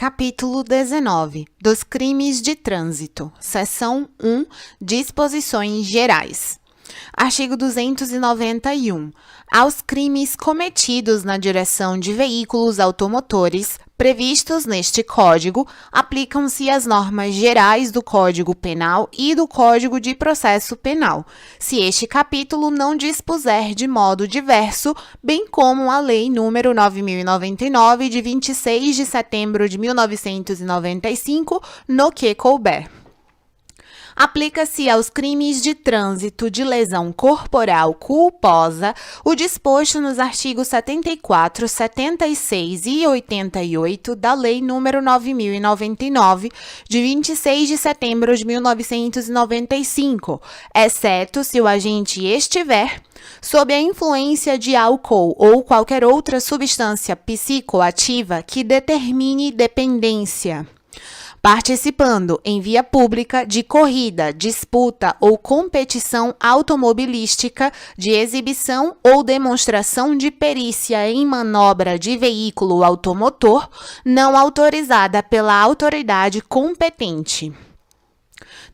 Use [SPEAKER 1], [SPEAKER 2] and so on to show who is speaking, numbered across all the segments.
[SPEAKER 1] Capítulo 19 dos crimes de trânsito. Seção 1. Disposições gerais. Artigo 291. Aos crimes cometidos na direção de veículos automotores previstos neste Código, aplicam-se as normas gerais do Código Penal e do Código de Processo Penal, se este capítulo não dispuser de modo diverso, bem como a Lei nº 9.099, de 26 de setembro de 1995, no que couber. Aplica-se aos crimes de trânsito de lesão corporal culposa o disposto nos artigos 74, 76 e 88 da Lei nº 9.099, de 26 de setembro de 1995, exceto se o agente estiver sob a influência de álcool ou qualquer outra substância psicoativa que determine dependência, participando em via pública de corrida, disputa ou competição automobilística, de exibição ou demonstração de perícia em manobra de veículo automotor não autorizada pela autoridade competente,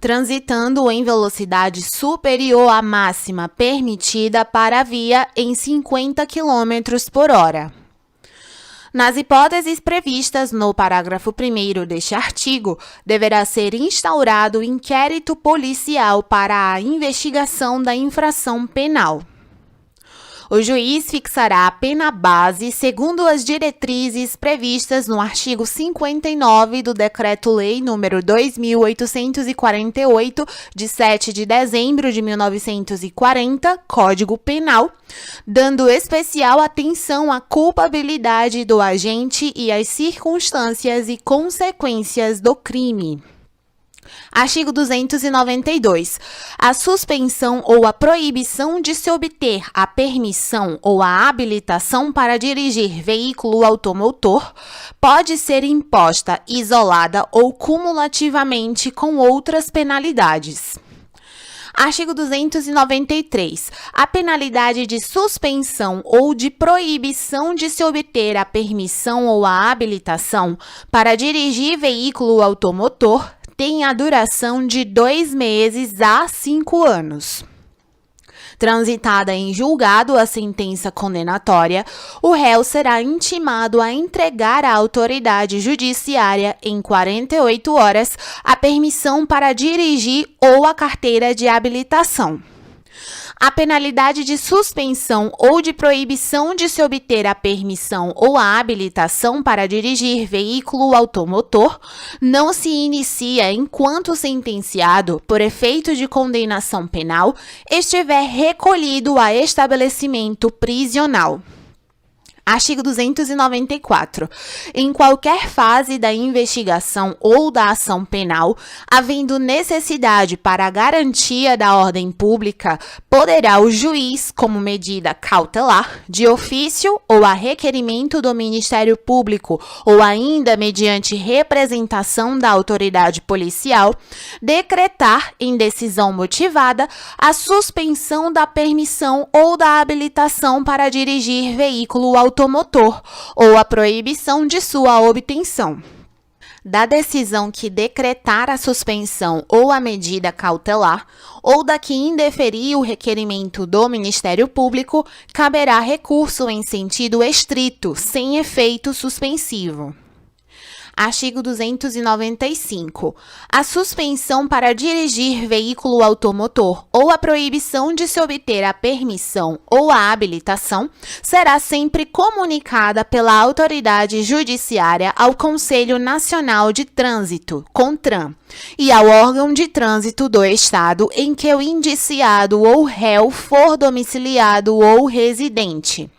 [SPEAKER 1] transitando em velocidade superior à máxima permitida para a via em 50 km por hora. Nas hipóteses previstas no parágrafo 1º deste artigo, deverá ser instaurado inquérito policial para a investigação da infração penal. O juiz fixará a pena base segundo as diretrizes previstas no artigo 59 do Decreto-Lei nº 2.848, de 7 de dezembro de 1940, Código Penal, dando especial atenção à culpabilidade do agente e às circunstâncias e consequências do crime. Artigo 292. A suspensão ou a proibição de se obter a permissão ou a habilitação para dirigir veículo automotor pode ser imposta isolada ou cumulativamente com outras penalidades. Artigo 293. A penalidade de suspensão ou de proibição de se obter a permissão ou a habilitação para dirigir veículo automotor tem a duração de 2 meses a 5 anos. Transitada em julgado a sentença condenatória, o réu será intimado a entregar à autoridade judiciária, em 48 horas, a permissão para dirigir ou a carteira de habilitação. A penalidade de suspensão ou de proibição de se obter a permissão ou a habilitação para dirigir veículo automotor não se inicia enquanto o sentenciado, por efeito de condenação penal, estiver recolhido a estabelecimento prisional. Artigo 294. Em qualquer fase da investigação ou da ação penal, havendo necessidade para a garantia da ordem pública, poderá o juiz, como medida cautelar, de ofício ou a requerimento do Ministério Público, ou ainda mediante representação da autoridade policial, decretar, em decisão motivada, a suspensão da permissão ou da habilitação para dirigir veículo automotor ou a proibição de sua obtenção. Da decisão que decretar a suspensão ou a medida cautelar, ou da que indeferir o requerimento do Ministério Público, caberá recurso em sentido estrito, sem efeito suspensivo. Artigo 295. A suspensão para dirigir veículo automotor ou a proibição de se obter a permissão ou a habilitação será sempre comunicada pela autoridade judiciária ao Conselho Nacional de Trânsito, CONTRAN, e ao órgão de trânsito do Estado em que o indiciado ou réu for domiciliado ou residente.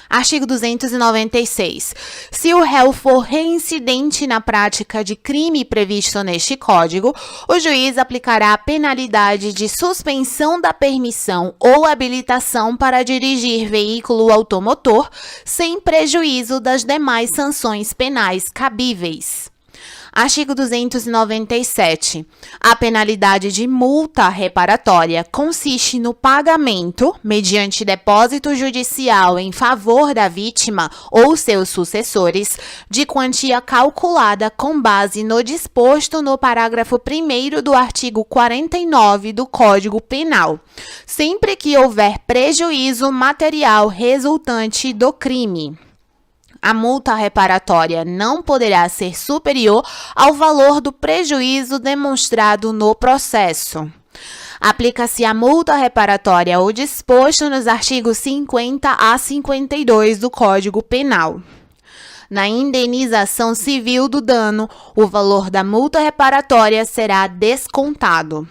[SPEAKER 1] Artigo 296. Se o réu for reincidente na prática de crime previsto neste Código, o juiz aplicará a penalidade de suspensão da permissão ou habilitação para dirigir veículo automotor, sem prejuízo das demais sanções penais cabíveis. Artigo 297. A penalidade de multa reparatória consiste no pagamento, mediante depósito judicial em favor da vítima ou seus sucessores, de quantia calculada com base no disposto no parágrafo 1º do artigo 49 do Código Penal, sempre que houver prejuízo material resultante do crime. A multa reparatória não poderá ser superior ao valor do prejuízo demonstrado no processo. Aplica-se a multa reparatória ao disposto nos artigos 50 a 52 do Código Penal. Na indenização civil do dano, o valor da multa reparatória será descontado.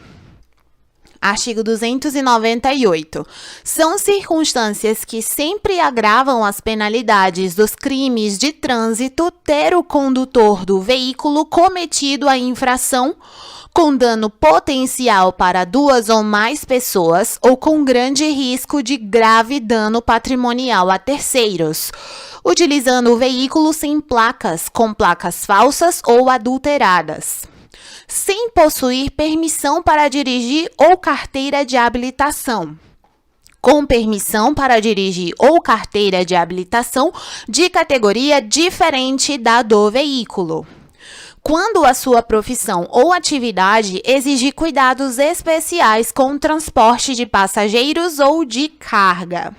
[SPEAKER 1] Artigo 298. São circunstâncias que sempre agravam as penalidades dos crimes de trânsito ter o condutor do veículo cometido a infração com dano potencial para 2 ou mais pessoas ou com grande risco de grave dano patrimonial a terceiros, utilizando o veículo sem placas, com placas falsas ou adulteradas, sem possuir permissão para dirigir ou carteira de habilitação, com permissão para dirigir ou carteira de habilitação de categoria diferente da do veículo, quando a sua profissão ou atividade exigir cuidados especiais com o transporte de passageiros ou de carga,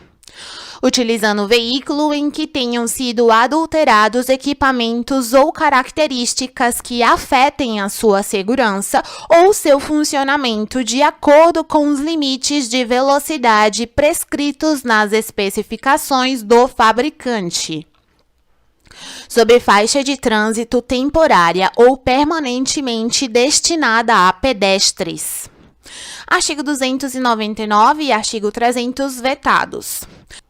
[SPEAKER 1] utilizando o veículo em que tenham sido adulterados equipamentos ou características que afetem a sua segurança ou seu funcionamento de acordo com os limites de velocidade prescritos nas especificações do fabricante, sob faixa de trânsito temporária ou permanentemente destinada a pedestres. Artigo 299 e artigo 300 vetados.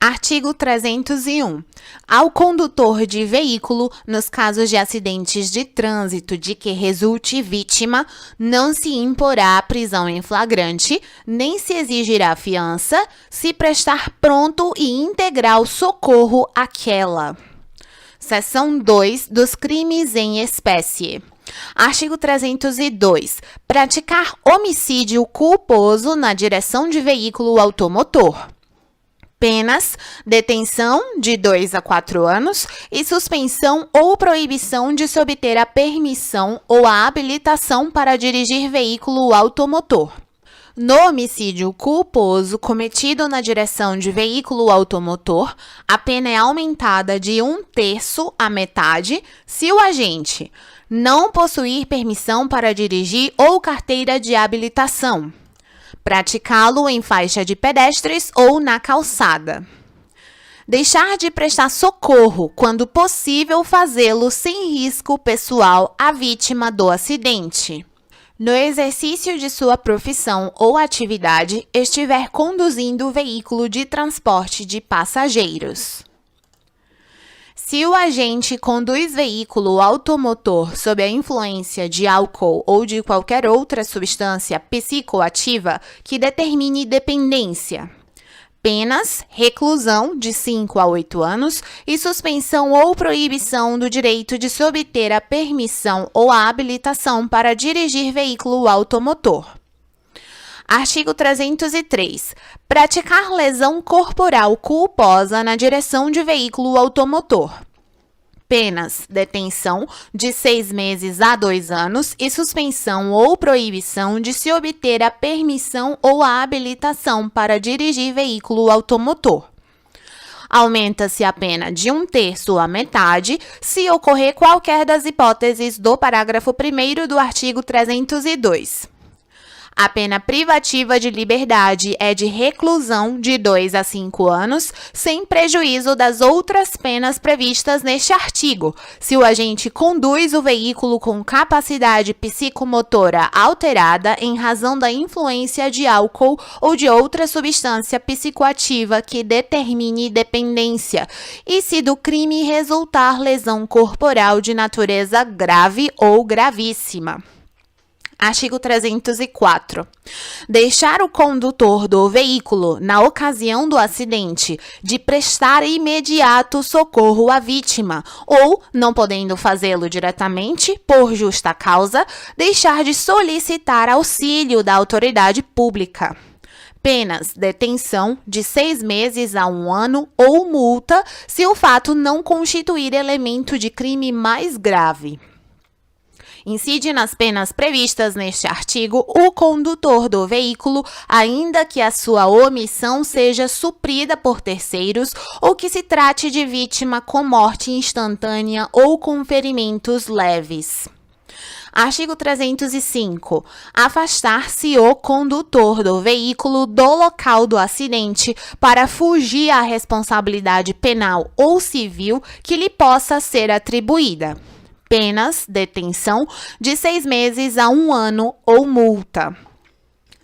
[SPEAKER 1] Artigo 301. Ao condutor de veículo, nos casos de acidentes de trânsito de que resulte vítima, não se imporá a prisão em flagrante, nem se exigirá fiança, se prestar pronto e integral socorro àquela. Seção 2 dos crimes em espécie. Artigo 302. Praticar homicídio culposo na direção de veículo automotor. Penas: detenção de 2 a 4 anos e suspensão ou proibição de se obter a permissão ou a habilitação para dirigir veículo automotor. No homicídio culposo cometido na direção de veículo automotor, a pena é aumentada de 1/3 à metade se o agente não possuir permissão para dirigir ou carteira de habilitação, praticá-lo em faixa de pedestres ou na calçada, deixar de prestar socorro quando possível fazê-lo sem risco pessoal à vítima do acidente, no exercício de sua profissão ou atividade, estiver conduzindo o veículo de transporte de passageiros. Se o agente conduz veículo automotor sob a influência de álcool ou de qualquer outra substância psicoativa que determine dependência, penas: reclusão de 5 a 8 anos e suspensão ou proibição do direito de se obter a permissão ou a habilitação para dirigir veículo automotor. Artigo 303. Praticar lesão corporal culposa na direção de veículo automotor. Penas: detenção de 6 meses a 2 anos e suspensão ou proibição de se obter a permissão ou a habilitação para dirigir veículo automotor. Aumenta-se a pena de 1/3 à metade se ocorrer qualquer das hipóteses do parágrafo 1º do artigo 302. A pena privativa de liberdade é de reclusão de 2 a 5 anos, sem prejuízo das outras penas previstas neste artigo, se o agente conduz o veículo com capacidade psicomotora alterada em razão da influência de álcool ou de outra substância psicoativa que determine dependência, e se do crime resultar lesão corporal de natureza grave ou gravíssima. Artigo 304. Deixar o condutor do veículo, na ocasião do acidente, de prestar imediato socorro à vítima, ou, não podendo fazê-lo diretamente, por justa causa, deixar de solicitar auxílio da autoridade pública. Penas: detenção de 6 meses a 1 ano ou multa, se o fato não constituir elemento de crime mais grave. Incide nas penas previstas neste artigo o condutor do veículo, ainda que a sua omissão seja suprida por terceiros ou que se trate de vítima com morte instantânea ou com ferimentos leves. Artigo 305. Afastar-se o condutor do veículo do local do acidente para fugir à responsabilidade penal ou civil que lhe possa ser atribuída. Penas: detenção de 6 meses a 1 ano ou multa.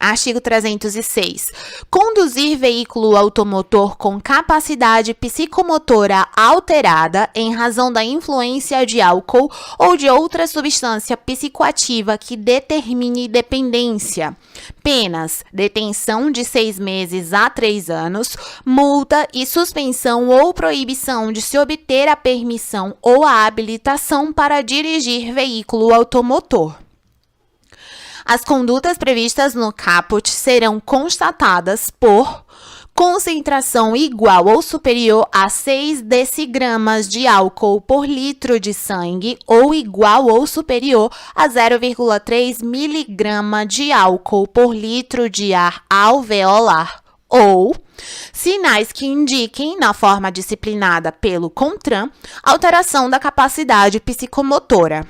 [SPEAKER 1] Artigo 306. Conduzir veículo automotor com capacidade psicomotora alterada em razão da influência de álcool ou de outra substância psicoativa que determine dependência. Penas: detenção de 6 meses a 3 anos, multa e suspensão ou proibição de se obter a permissão ou a habilitação para dirigir veículo automotor. As condutas previstas no caput serão constatadas por concentração igual ou superior a 6 decigramas de álcool por litro de sangue ou igual ou superior a 0,3 miligrama de álcool por litro de ar alveolar, ou sinais que indiquem, na forma disciplinada pelo CONTRAN, alteração da capacidade psicomotora.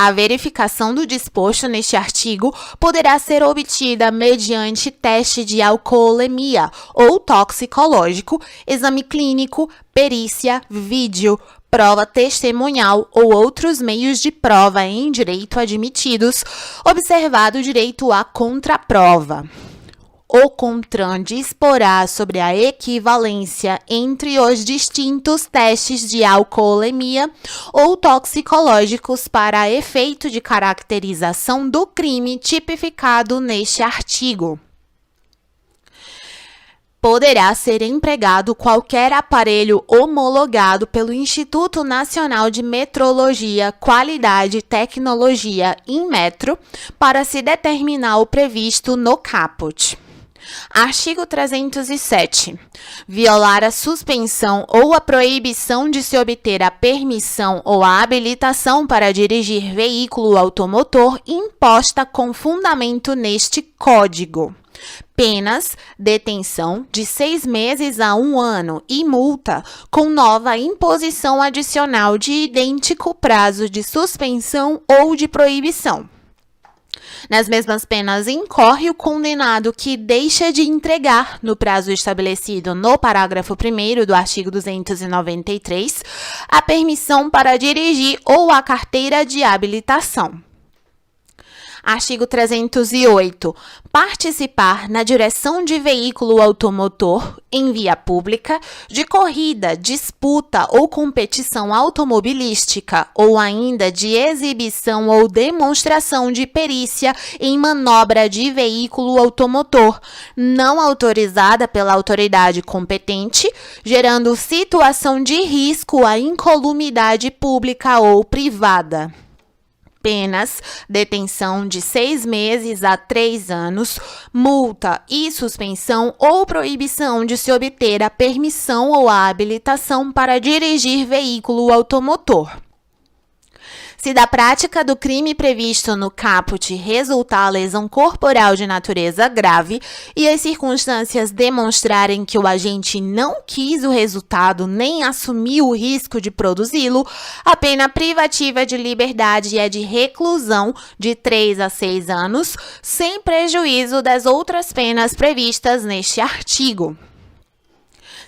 [SPEAKER 1] A verificação do disposto neste artigo poderá ser obtida mediante teste de alcoolemia ou toxicológico, exame clínico, perícia, vídeo, prova testemunhal ou outros meios de prova em direito admitidos, observado o direito à contraprova. O CONTRAN disporá sobre a equivalência entre os distintos testes de alcoolemia ou toxicológicos para efeito de caracterização do crime tipificado neste artigo. Poderá ser empregado qualquer aparelho homologado pelo Instituto Nacional de Metrologia, Qualidade e Tecnologia, Inmetro, para se determinar o previsto no caput. Artigo 307. Violar a suspensão ou a proibição de se obter a permissão ou a habilitação para dirigir veículo automotor imposta com fundamento neste Código. Penas: detenção de 6 meses a 1 ano e multa, com nova imposição adicional de idêntico prazo de suspensão ou de proibição. Nas mesmas penas incorre o condenado que deixa de entregar, no prazo estabelecido no parágrafo 1º do artigo 293, a permissão para dirigir ou a carteira de habilitação. Artigo 308. Participar na direção de veículo automotor em via pública, de corrida, disputa ou competição automobilística, ou ainda de exibição ou demonstração de perícia em manobra de veículo automotor, não autorizada pela autoridade competente, gerando situação de risco à incolumidade pública ou privada. Penas: detenção de 6 meses a 3 anos, multa e suspensão ou proibição de se obter a permissão ou a habilitação para dirigir veículo automotor. Se da prática do crime previsto no caput resultar lesão corporal de natureza grave e as circunstâncias demonstrarem que o agente não quis o resultado nem assumiu o risco de produzi-lo, a pena privativa de liberdade é de reclusão de 3 a 6 anos, sem prejuízo das outras penas previstas neste artigo.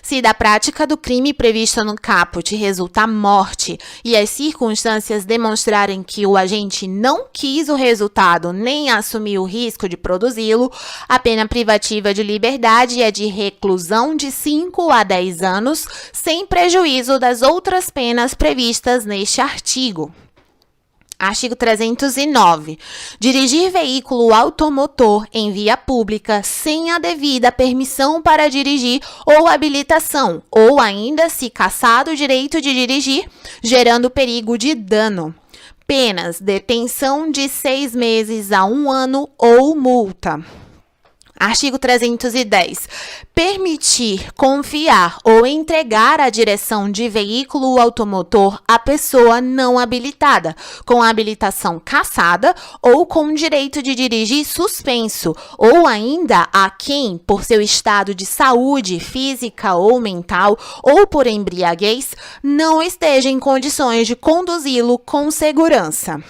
[SPEAKER 1] Se da prática do crime previsto no caput resultar morte e as circunstâncias demonstrarem que o agente não quis o resultado nem assumiu o risco de produzi-lo, a pena privativa de liberdade é de reclusão de 5 a 10 anos, sem prejuízo das outras penas previstas neste artigo. Artigo 309. Dirigir veículo automotor em via pública sem a devida permissão para dirigir ou habilitação, ou ainda se cassado o direito de dirigir, gerando perigo de dano. Penas: detenção de 6 meses a 1 ano ou multa. Artigo 310. Permitir, confiar ou entregar a direção de veículo automotor à pessoa não habilitada, com a habilitação cassada ou com direito de dirigir suspenso, ou ainda a quem, por seu estado de saúde física ou mental, ou por embriaguez, não esteja em condições de conduzi-lo com segurança.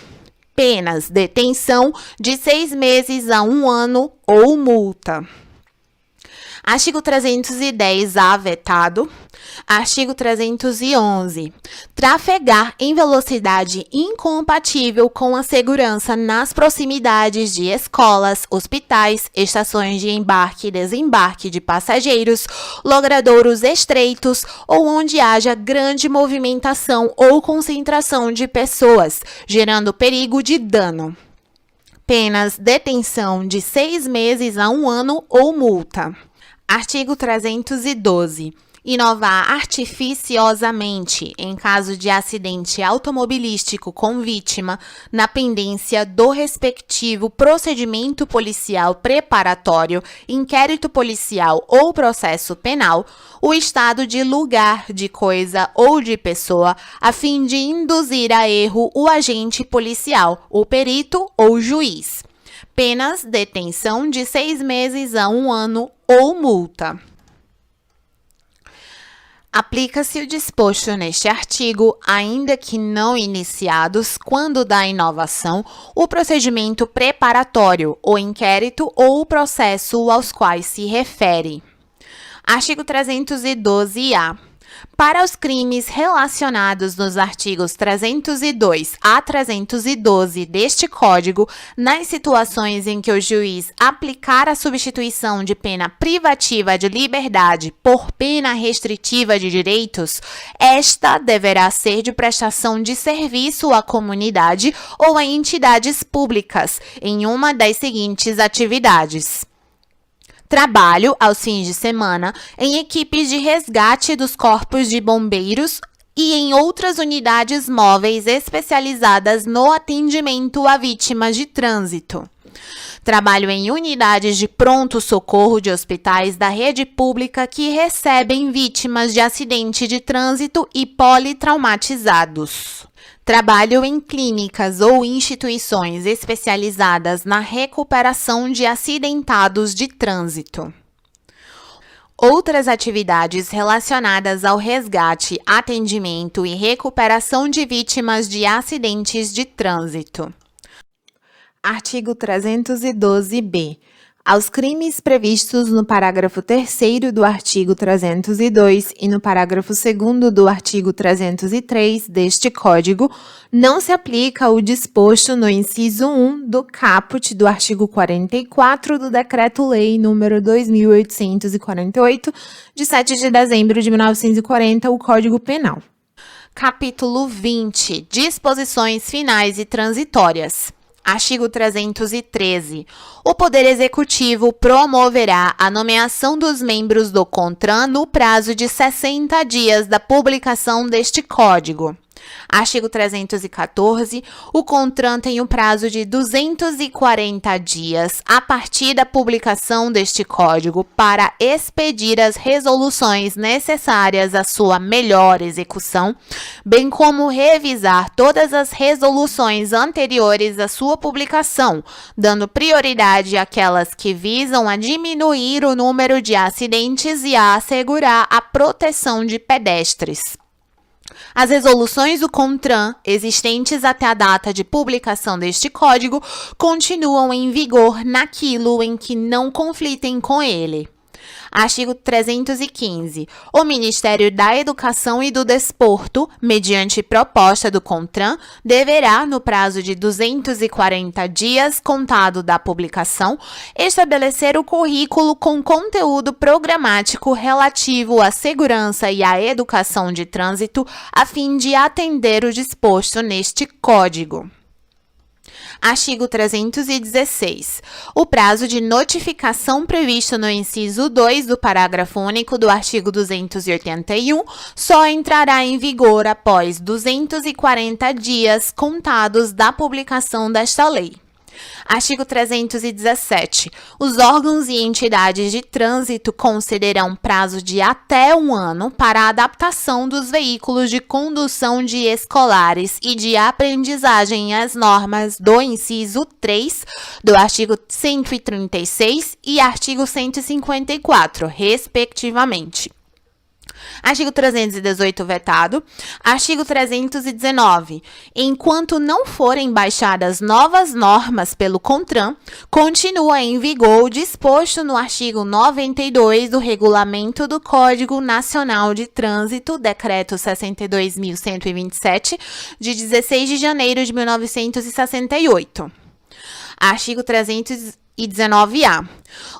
[SPEAKER 1] Penas: detenção de 6 meses a 1 ano ou multa. Artigo 310-A vetado. Artigo 311. Trafegar em velocidade incompatível com a segurança nas proximidades de escolas, hospitais, estações de embarque e desembarque de passageiros, logradouros estreitos ou onde haja grande movimentação ou concentração de pessoas, gerando perigo de dano. Penas: detenção de 6 meses a 1 ano ou multa. Artigo 312. Inovar artificiosamente, em caso de acidente automobilístico com vítima, na pendência do respectivo procedimento policial preparatório, inquérito policial ou processo penal, o estado de lugar, de coisa ou de pessoa, a fim de induzir a erro o agente policial, o perito ou juiz. Penas: detenção de 6 meses a 1 ano ou multa. Aplica-se o disposto neste artigo, ainda que não iniciados, quando da inovação, o procedimento preparatório, o inquérito ou o processo aos quais se refere. Artigo 312-A. Para os crimes relacionados nos artigos 302 a 312 deste Código, nas situações em que o juiz aplicar a substituição de pena privativa de liberdade por pena restritiva de direitos, esta deverá ser de prestação de serviço à comunidade ou a entidades públicas, em uma das seguintes atividades: trabalho aos fins de semana em equipes de resgate dos corpos de bombeiros e em outras unidades móveis especializadas no atendimento a vítimas de trânsito. Trabalho em unidades de pronto-socorro de hospitais da rede pública que recebem vítimas de acidente de trânsito e politraumatizados. Trabalho em clínicas ou instituições especializadas na recuperação de acidentados de trânsito. Outras atividades relacionadas ao resgate, atendimento e recuperação de vítimas de acidentes de trânsito. Artigo 312-B. Aos crimes previstos no parágrafo 3º do artigo 302 e no parágrafo 2º do artigo 303 deste Código, não se aplica o disposto no inciso 1 do caput do artigo 44 do Decreto-Lei nº 2.848, de 7 de dezembro de 1940, o Código Penal. Capítulo 20. Disposições finais e transitórias. Artigo 313. O Poder Executivo promoverá a nomeação dos membros do CONTRAN no prazo de 60 dias da publicação deste Código. Artigo 314. O CONTRAN tem o prazo de 240 dias a partir da publicação deste Código para expedir as resoluções necessárias à sua melhor execução, bem como revisar todas as resoluções anteriores à sua publicação, dando prioridade àquelas que visam a diminuir o número de acidentes e a assegurar a proteção de pedestres. As resoluções do CONTRAN, existentes até a data de publicação deste Código, continuam em vigor naquilo em que não conflitem com ele. Artigo 315. O Ministério da Educação e do Desporto, mediante proposta do CONTRAN, deverá, no prazo de 240 dias contado da publicação, estabelecer o currículo com conteúdo programático relativo à segurança e à educação de trânsito, a fim de atender o disposto neste Código. Artigo 316. O prazo de notificação previsto no inciso 2 do parágrafo único do artigo 281 só entrará em vigor após 240 dias contados da publicação desta lei. Artigo 317. Os órgãos e entidades de trânsito concederão prazo de até 1 ano para a adaptação dos veículos de condução de escolares e de aprendizagem às normas do inciso 3 do artigo 136 e artigo 154, respectivamente. Artigo 318, vetado. Artigo 319. Enquanto não forem baixadas novas normas pelo CONTRAN, continua em vigor o disposto no artigo 92 do Regulamento do Código Nacional de Trânsito, Decreto 62.127, de 16 de janeiro de 1968. Artigo 319-A.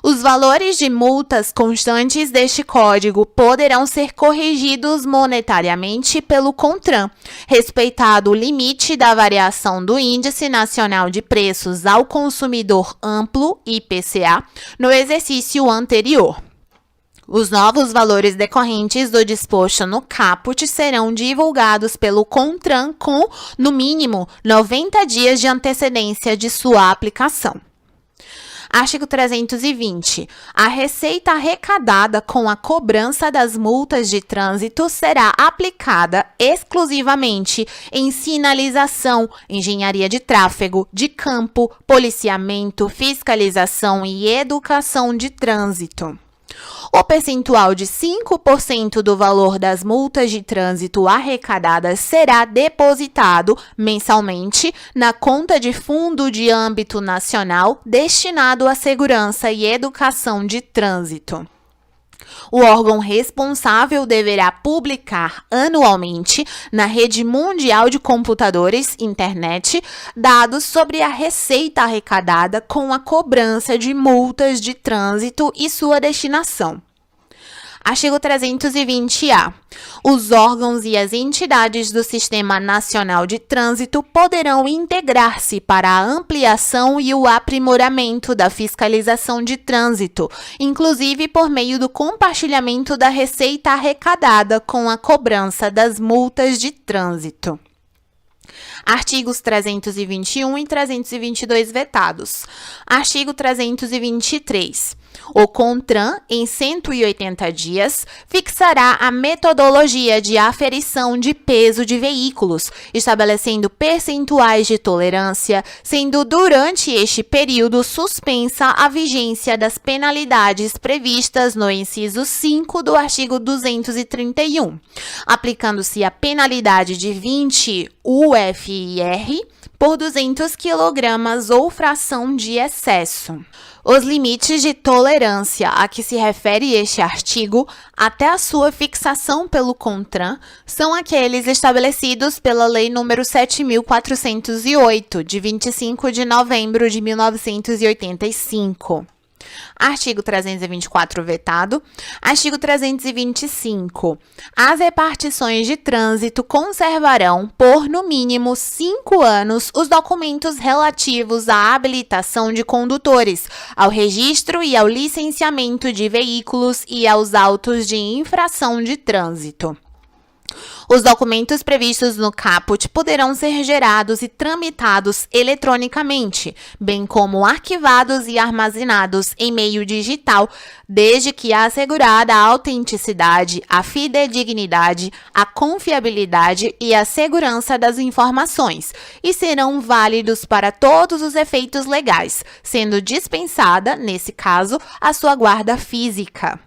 [SPEAKER 1] Os valores de multas constantes deste Código poderão ser corrigidos monetariamente pelo CONTRAN, respeitado o limite da variação do Índice Nacional de Preços ao Consumidor Amplo, IPCA, no exercício anterior. Os novos valores decorrentes do disposto no caput serão divulgados pelo CONTRAN com, no mínimo, 90 dias de antecedência de sua aplicação. Artigo 320. A receita arrecadada com a cobrança das multas de trânsito será aplicada exclusivamente em sinalização, engenharia de tráfego, de campo, policiamento, fiscalização e educação de trânsito. O percentual de 5% do valor das multas de trânsito arrecadadas será depositado mensalmente na conta de fundo de âmbito nacional destinado à segurança e educação de trânsito. O órgão responsável deverá publicar anualmente na rede mundial de computadores, internet, dados sobre a receita arrecadada com a cobrança de multas de trânsito e sua destinação. Artigo 320-A. Os órgãos e as entidades do Sistema Nacional de Trânsito poderão integrar-se para a ampliação e o aprimoramento da fiscalização de trânsito, inclusive por meio do compartilhamento da receita arrecadada com a cobrança das multas de trânsito. Artigos 321 e 322 vetados. Artigo 323. O CONTRAN, em 180 dias, fixará a metodologia de aferição de peso de veículos, estabelecendo percentuais de tolerância, sendo durante este período suspensa a vigência das penalidades previstas no inciso 5 do artigo 231, aplicando-se a penalidade de 20 UFIR por 200 kg ou fração de excesso. Os limites de tolerância a que se refere este artigo, até a sua fixação pelo CONTRAN, são aqueles estabelecidos pela Lei nº 7.408, de 25 de novembro de 1985. Artigo 324, vetado. Artigo 325. As repartições de trânsito conservarão, por no mínimo 5 anos, os documentos relativos à habilitação de condutores, ao registro e ao licenciamento de veículos e aos autos de infração de trânsito. Os documentos previstos no caput poderão ser gerados e tramitados eletronicamente, bem como arquivados e armazenados em meio digital, desde que assegurada a autenticidade, a fidedignidade, a confiabilidade e a segurança das informações, e serão válidos para todos os efeitos legais, sendo dispensada, nesse caso, a sua guarda física.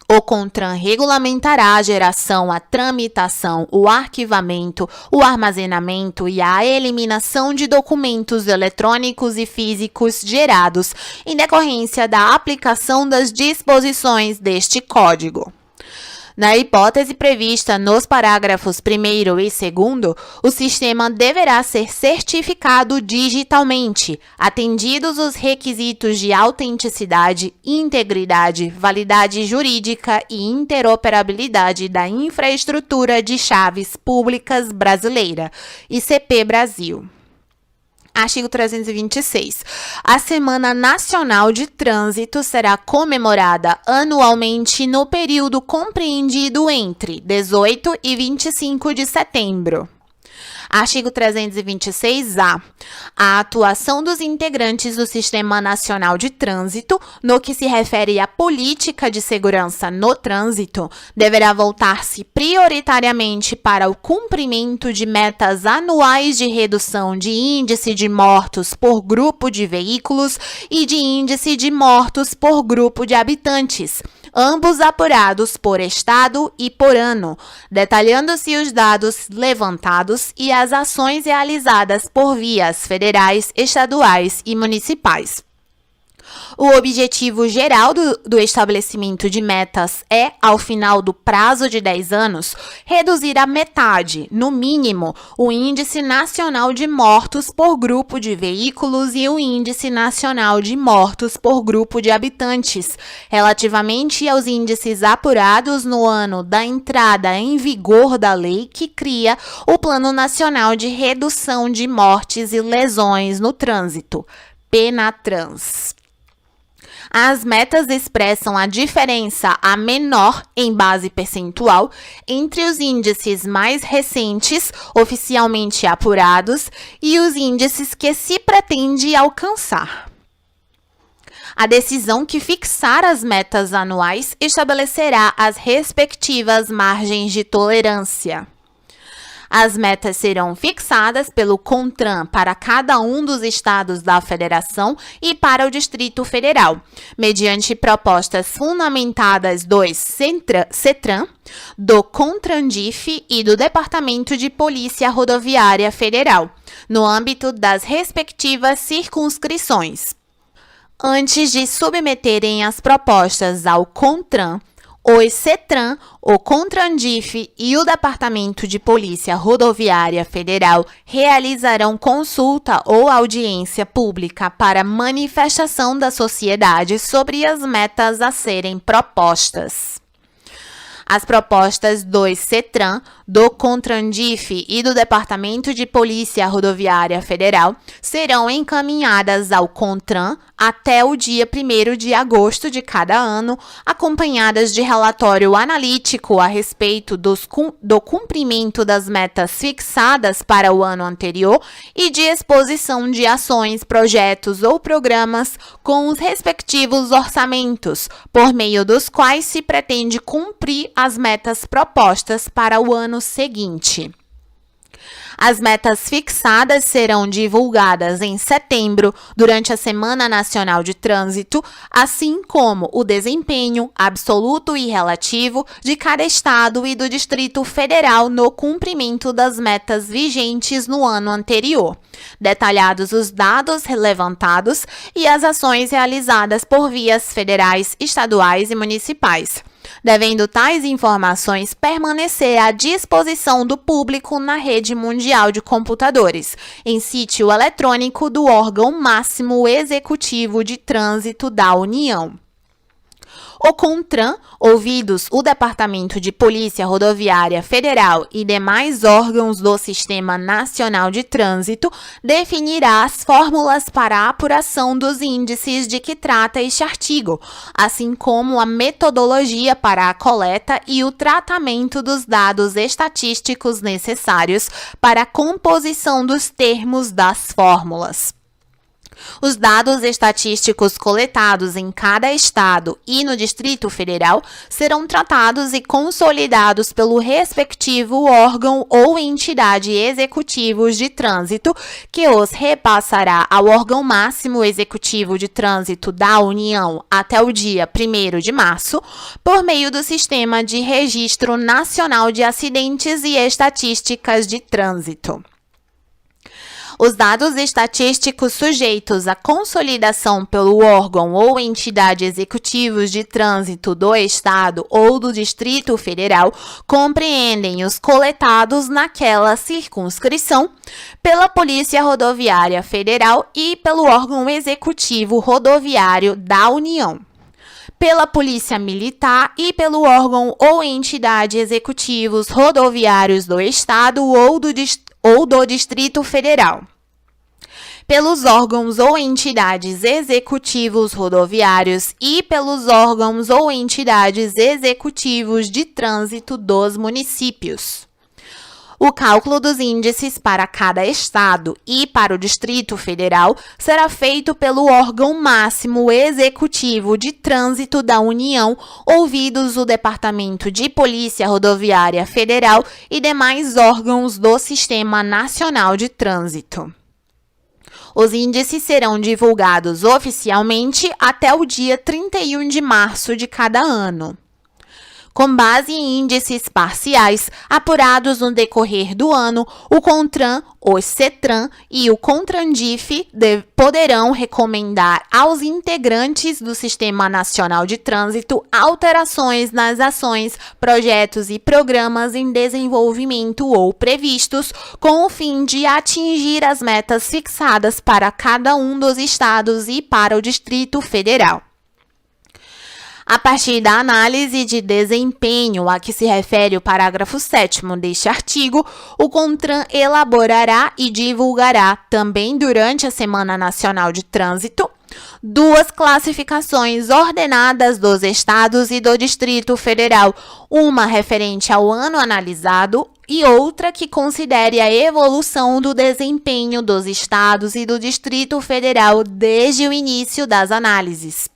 [SPEAKER 1] O CONTRAN regulamentará a geração, a tramitação, o arquivamento, o armazenamento e a eliminação de documentos eletrônicos e físicos gerados em decorrência da aplicação das disposições deste Código. Na hipótese prevista nos parágrafos 1º e 2º, o sistema deverá ser certificado digitalmente, atendidos os requisitos de autenticidade, integridade, validade jurídica e interoperabilidade da infraestrutura de chaves públicas brasileira, ICP Brasil. Artigo 326. A Semana Nacional de Trânsito será comemorada anualmente no período compreendido entre 18 e 25 de setembro. Artigo 326-A. A atuação dos integrantes do Sistema Nacional de Trânsito, no que se refere à política de segurança no trânsito, deverá voltar-se prioritariamente para o cumprimento de metas anuais de redução de índice de mortos por grupo de veículos e de índice de mortos por grupo de habitantes, ambos apurados por estado e por ano, detalhando-se os dados levantados e as ações realizadas por vias federais, estaduais e municipais. O objetivo geral do estabelecimento de metas é, ao final do prazo de 10 anos, reduzir à metade, no mínimo, o Índice Nacional de Mortos por grupo de veículos e o Índice Nacional de Mortos por grupo de habitantes, relativamente aos índices apurados no ano da entrada em vigor da lei que cria o Plano Nacional de Redução de Mortes e Lesões no Trânsito, PNATRANS. As metas expressam a diferença a menor em base percentual entre os índices mais recentes, oficialmente apurados, e os índices que se pretende alcançar. A decisão que fixar as metas anuais estabelecerá as respectivas margens de tolerância. As metas serão fixadas pelo CONTRAN para cada um dos estados da Federação e para o Distrito Federal, mediante propostas fundamentadas do CETRAN, do CONTRANDIF e do Departamento de Polícia Rodoviária Federal, no âmbito das respectivas circunscrições. Antes de submeterem as propostas ao CONTRAN, o CETRAN, o CONTRANDIF e o Departamento de Polícia Rodoviária Federal realizarão consulta ou audiência pública para manifestação da sociedade sobre as metas a serem propostas. As propostas do CETRAN, do CONTRANDIF e do Departamento de Polícia Rodoviária Federal serão encaminhadas ao CONTRAN até o dia 1º de agosto de cada ano, acompanhadas de relatório analítico a respeito do cumprimento das metas fixadas para o ano anterior e de exposição de ações, projetos ou programas com os respectivos orçamentos, por meio dos quais se pretende cumprir as metas propostas para o ano seguinte. As metas fixadas serão divulgadas em setembro, durante a Semana Nacional de Trânsito, assim como o desempenho absoluto e relativo de cada estado e do Distrito Federal no cumprimento das metas vigentes no ano anterior, detalhados os dados levantados e as ações realizadas por vias federais, estaduais e municipais, devendo tais informações permanecer à disposição do público na rede mundial de computadores, em sítio eletrônico do órgão máximo executivo de trânsito da União. O CONTRAN, ouvidos o Departamento de Polícia Rodoviária Federal e demais órgãos do Sistema Nacional de Trânsito, definirá as fórmulas para a apuração dos índices de que trata este artigo, assim como a metodologia para a coleta e o tratamento dos dados estatísticos necessários para a composição dos termos das fórmulas. Os dados estatísticos coletados em cada estado e no Distrito Federal serão tratados e consolidados pelo respectivo órgão ou entidade executivos de trânsito, que os repassará ao órgão máximo executivo de trânsito da União até o dia 1º de março, por meio do Sistema de Registro Nacional de Acidentes e Estatísticas de Trânsito. Os dados estatísticos sujeitos à consolidação pelo órgão ou entidade executivos de trânsito do Estado ou do Distrito Federal compreendem os coletados naquela circunscrição pela Polícia Rodoviária Federal e pelo órgão executivo rodoviário da União, pela Polícia Militar e pelo órgão ou entidade executivos rodoviários do Estado ou do Distrito Federal, pelos órgãos ou entidades executivos rodoviários e pelos órgãos ou entidades executivos de trânsito dos municípios. O cálculo dos índices para cada estado e para o Distrito Federal será feito pelo órgão máximo executivo de trânsito da União, ouvidos o Departamento de Polícia Rodoviária Federal e demais órgãos do Sistema Nacional de Trânsito. Os índices serão divulgados oficialmente até o dia 31 de março de cada ano. Com base em índices parciais apurados no decorrer do ano, o CONTRAN, o CETRAN e o CONTRANDIF poderão recomendar aos integrantes do Sistema Nacional de Trânsito alterações nas ações, projetos e programas em desenvolvimento ou previstos, com o fim de atingir as metas fixadas para cada um dos estados e para o Distrito Federal. A partir da análise de desempenho a que se refere o parágrafo 7º deste artigo, o CONTRAN elaborará e divulgará, também durante a Semana Nacional de Trânsito, duas classificações ordenadas dos estados e do Distrito Federal, uma referente ao ano analisado e outra que considere a evolução do desempenho dos estados e do Distrito Federal desde o início das análises.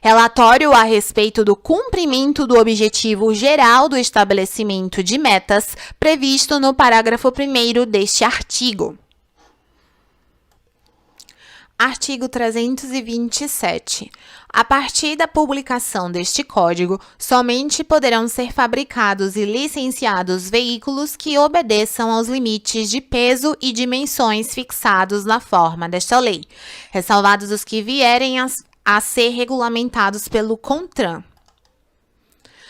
[SPEAKER 1] Relatório a respeito do cumprimento do objetivo geral do estabelecimento de metas previsto no parágrafo 1º deste artigo. Artigo 327. A partir da publicação deste Código, somente poderão ser fabricados e licenciados veículos que obedeçam aos limites de peso e dimensões fixados na forma desta lei, ressalvados os que vierem a ser regulamentados pelo CONTRAN.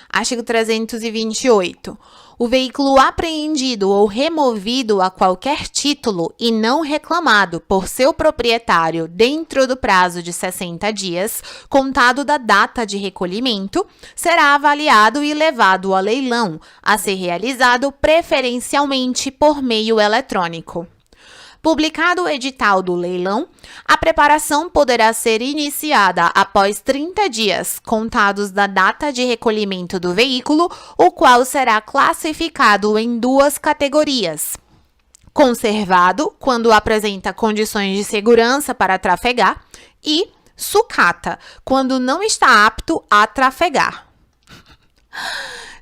[SPEAKER 1] Artigo 328. O veículo apreendido ou removido a qualquer título e não reclamado por seu proprietário dentro do prazo de 60 dias, contado da data de recolhimento, será avaliado e levado a leilão, a ser realizado preferencialmente por meio eletrônico. Publicado o edital do leilão, a preparação poderá ser iniciada após 30 dias, contados da data de recolhimento do veículo, o qual será classificado em duas categorias: conservado, quando apresenta condições de segurança para trafegar, e sucata, quando não está apto a trafegar.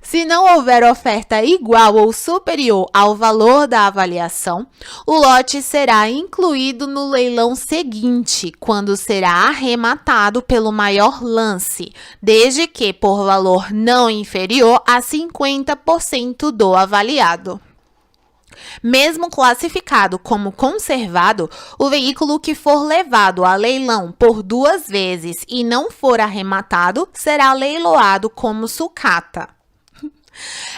[SPEAKER 1] Se não houver oferta igual ou superior ao valor da avaliação, o lote será incluído no leilão seguinte, quando será arrematado pelo maior lance, desde que por valor não inferior a 50% do avaliado. Mesmo classificado como conservado, o veículo que for levado a leilão por 2 vezes e não for arrematado, será leiloado como sucata.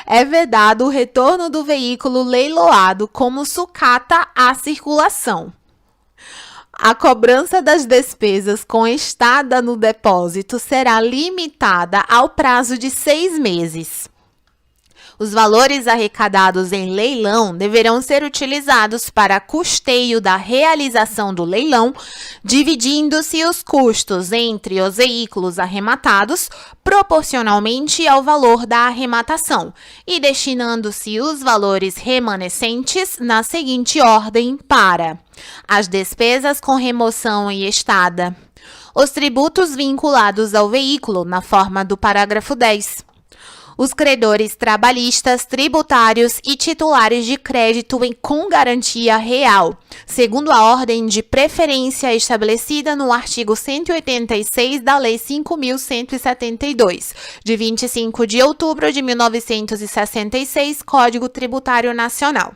[SPEAKER 1] É vedado o retorno do veículo leiloado como sucata à circulação. A cobrança das despesas com estada no depósito será limitada ao prazo de 6 meses. Os valores arrecadados em leilão deverão ser utilizados para custeio da realização do leilão, dividindo-se os custos entre os veículos arrematados proporcionalmente ao valor da arrematação e destinando-se os valores remanescentes na seguinte ordem para as despesas com remoção e estada, os tributos vinculados ao veículo na forma do parágrafo 10, os credores trabalhistas, tributários e titulares de crédito com garantia real, segundo a ordem de preferência estabelecida no artigo 186 da Lei 5.172, de 25 de outubro de 1966, Código Tributário Nacional.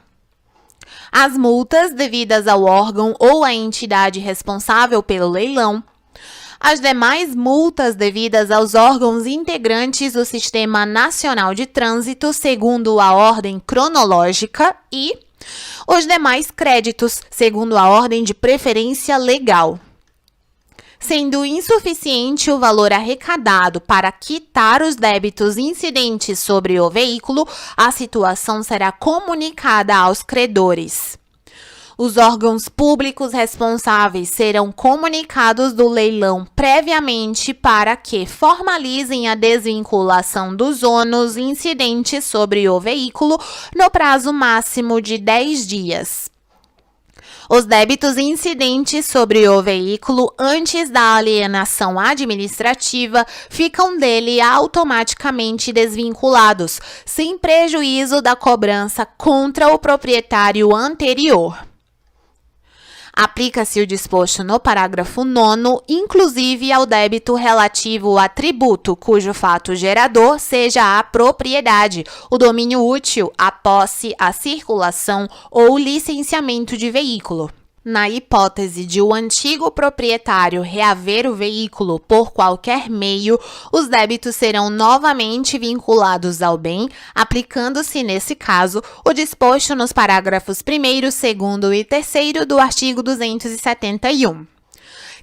[SPEAKER 1] As multas devidas ao órgão ou à entidade responsável pelo leilão, as demais multas devidas aos órgãos integrantes do Sistema Nacional de Trânsito, segundo a ordem cronológica, e os demais créditos, segundo a ordem de preferência legal. Sendo insuficiente o valor arrecadado para quitar os débitos incidentes sobre o veículo, a situação será comunicada aos credores. Os órgãos públicos responsáveis serão comunicados do leilão previamente para que formalizem a desvinculação dos ônus incidentes sobre o veículo no prazo máximo de 10 dias. Os débitos incidentes sobre o veículo antes da alienação administrativa ficam dele automaticamente desvinculados, sem prejuízo da cobrança contra o proprietário anterior. Aplica-se o disposto no parágrafo 9º, inclusive ao débito relativo a tributo, cujo fato gerador seja a propriedade, o domínio útil, a posse, a circulação ou licenciamento de veículo. Na hipótese de o antigo proprietário reaver o veículo por qualquer meio, os débitos serão novamente vinculados ao bem, aplicando-se, nesse caso, o disposto nos parágrafos 1º, 2º e 3º do artigo 271.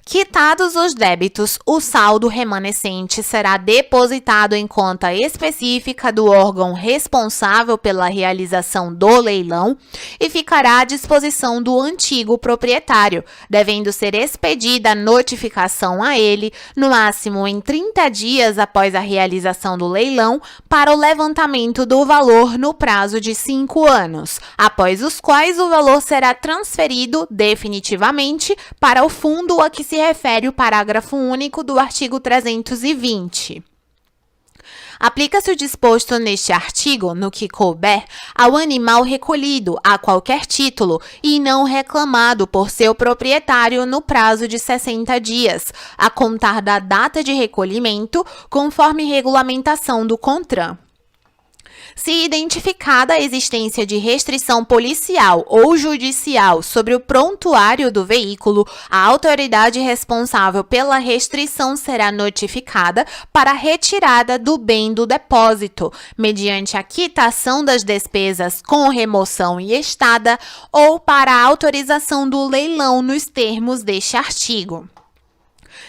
[SPEAKER 1] Quitados os débitos, o saldo remanescente será depositado em conta específica do órgão responsável pela realização do leilão e ficará à disposição do antigo proprietário, devendo ser expedida notificação a ele, no máximo em 30 dias após a realização do leilão, para o levantamento do valor no prazo de 5 anos, após os quais o valor será transferido definitivamente para o fundo a que se refere o parágrafo único do artigo 320. Aplica-se o disposto neste artigo, no que couber, ao animal recolhido a qualquer título e não reclamado por seu proprietário no prazo de 60 dias, a contar da data de recolhimento, conforme regulamentação do CONTRAN. Se identificada a existência de restrição policial ou judicial sobre o prontuário do veículo, a autoridade responsável pela restrição será notificada para a retirada do bem do depósito, mediante a quitação das despesas com remoção e estada ou para a autorização do leilão nos termos deste artigo.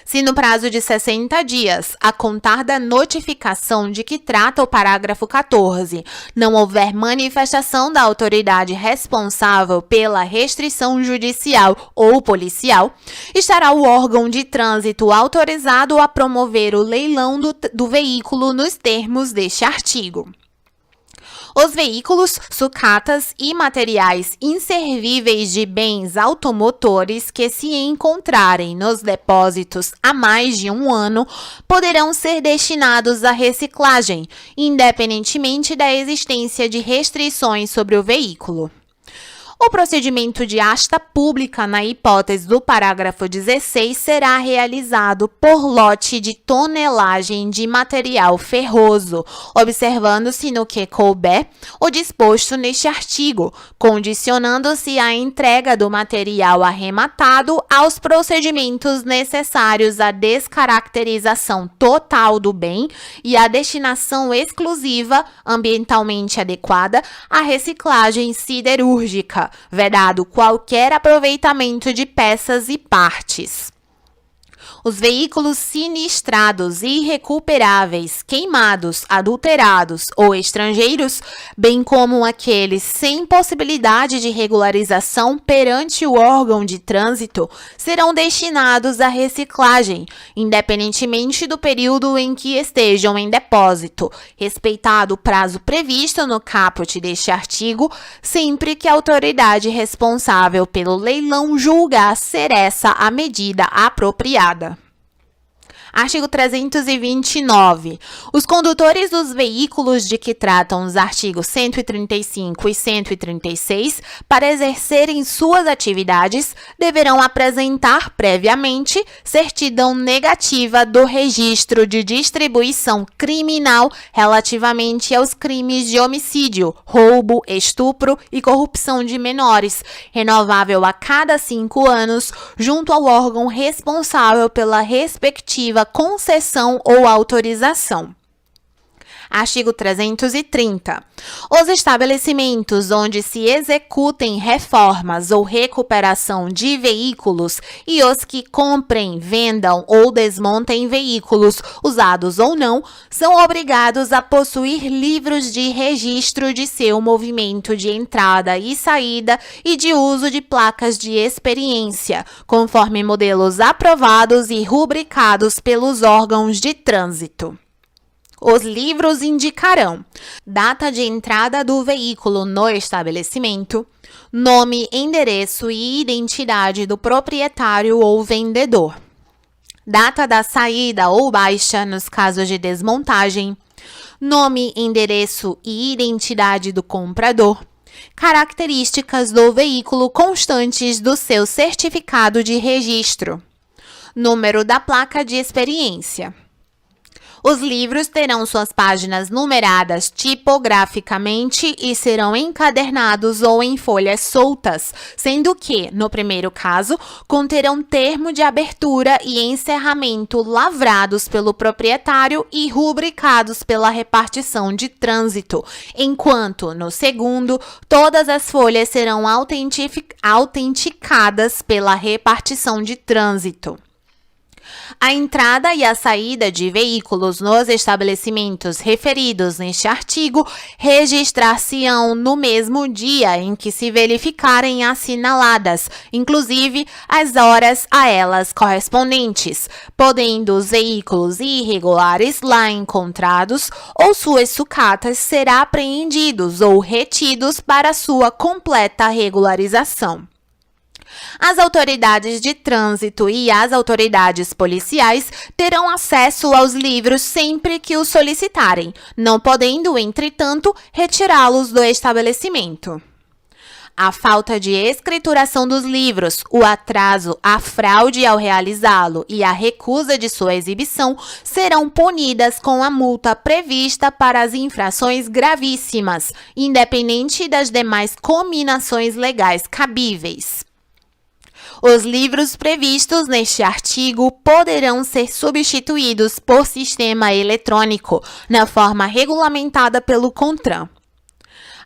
[SPEAKER 1] Se no prazo de 60 dias, a contar da notificação de que trata o parágrafo 14, não houver manifestação da autoridade responsável pela restrição judicial ou policial, estará o órgão de trânsito autorizado a promover o leilão do veículo nos termos deste artigo. Os veículos, sucatas e materiais inservíveis de bens automotores que se encontrarem nos depósitos há mais de 1 ano poderão ser destinados à reciclagem, independentemente da existência de restrições sobre o veículo. O procedimento de asta pública, na hipótese do parágrafo 16, será realizado por lote de tonelagem de material ferroso, observando-se no que couber o disposto neste artigo, condicionando-se a entrega do material arrematado aos procedimentos necessários à descaracterização total do bem e à destinação exclusiva, ambientalmente adequada, à reciclagem siderúrgica, vedado qualquer aproveitamento de peças e partes. Os veículos sinistrados, irrecuperáveis, queimados, adulterados ou estrangeiros, bem como aqueles sem possibilidade de regularização perante o órgão de trânsito, serão destinados à reciclagem, independentemente do período em que estejam em depósito, respeitado o prazo previsto no caput deste artigo, sempre que a autoridade responsável pelo leilão julgar ser essa a medida apropriada. Artigo 329. Os condutores dos veículos de que tratam os artigos 135 e 136, para exercerem suas atividades, deverão apresentar previamente certidão negativa do registro de distribuição criminal relativamente aos crimes de homicídio, roubo, estupro e corrupção de menores, renovável a cada 5 anos, junto ao órgão responsável pela respectiva concessão ou autorização. Artigo 330. Os estabelecimentos onde se executem reformas ou recuperação de veículos e os que comprem, vendam ou desmontem veículos, usados ou não, são obrigados a possuir livros de registro de seu movimento de entrada e saída e de uso de placas de experiência, conforme modelos aprovados e rubricados pelos órgãos de trânsito. Os livros indicarão data de entrada do veículo no estabelecimento, nome, endereço e identidade do proprietário ou vendedor, data da saída ou baixa nos casos de desmontagem, nome, endereço e identidade do comprador, características do veículo constantes do seu certificado de registro, número da placa de experiência. Os livros terão suas páginas numeradas tipograficamente e serão encadernados ou em folhas soltas, sendo que, no primeiro caso, conterão termo de abertura e encerramento lavrados pelo proprietário e rubricados pela repartição de trânsito, enquanto, no segundo, todas as folhas serão autenticadas pela repartição de trânsito. A entrada e a saída de veículos nos estabelecimentos referidos neste artigo registrar-se-ão no mesmo dia em que se verificarem assinaladas, inclusive as horas a elas correspondentes, podendo os veículos irregulares lá encontrados ou suas sucatas ser apreendidos ou retidos para sua completa regularização. As autoridades de trânsito e as autoridades policiais terão acesso aos livros sempre que os solicitarem, não podendo, entretanto, retirá-los do estabelecimento. A falta de escrituração dos livros, o atraso, a fraude ao realizá-lo e a recusa de sua exibição serão punidas com a multa prevista para as infrações gravíssimas, independente das demais cominações legais cabíveis. Os livros previstos neste artigo poderão ser substituídos por sistema eletrônico, na forma regulamentada pelo CONTRAN.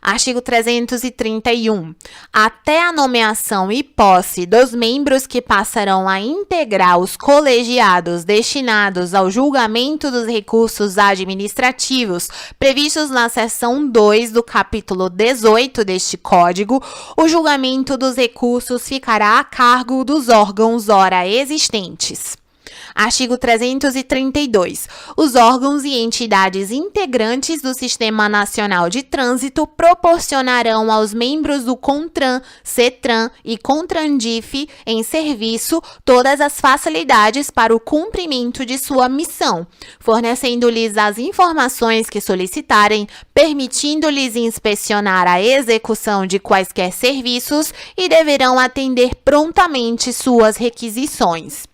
[SPEAKER 1] Artigo 331. Até a nomeação e posse dos membros que passarão a integrar os colegiados destinados ao julgamento dos recursos administrativos previstos na seção 2 do capítulo 18 deste Código, o julgamento dos recursos ficará a cargo dos órgãos ora existentes. Artigo 332. Os órgãos e entidades integrantes do Sistema Nacional de Trânsito proporcionarão aos membros do CONTRAN, CETRAN e CONTRANDIF em serviço todas as facilidades para o cumprimento de sua missão, fornecendo-lhes as informações que solicitarem, permitindo-lhes inspecionar a execução de quaisquer serviços e deverão atender prontamente suas requisições.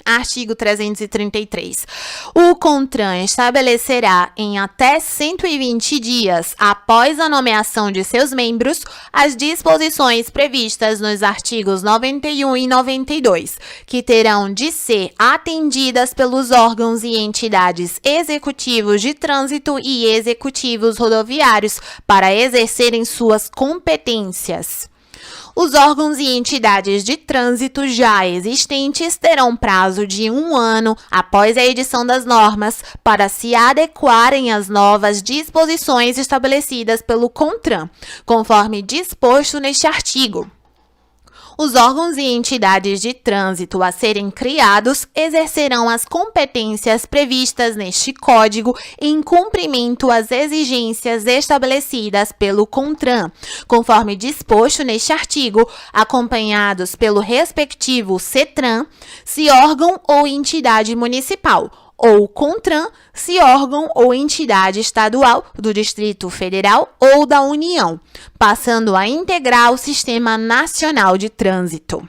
[SPEAKER 1] Artigo 333. O CONTRAN estabelecerá em até 120 dias após a nomeação de seus membros as disposições previstas nos artigos 91 e 92, que terão de ser atendidas pelos órgãos e entidades executivos de trânsito e executivos rodoviários para exercerem suas competências. Os órgãos e entidades de trânsito já existentes terão prazo de 1 ano após a edição das normas para se adequarem às novas disposições estabelecidas pelo CONTRAN, conforme disposto neste artigo. Os órgãos e entidades de trânsito a serem criados exercerão as competências previstas neste Código em cumprimento às exigências estabelecidas pelo CONTRAN, conforme disposto neste artigo, acompanhados pelo respectivo CETRAN, se órgão ou entidade municipal, ou CONTRAN, se órgão ou entidade estadual, do Distrito Federal ou da União, passando a integrar o Sistema Nacional de Trânsito.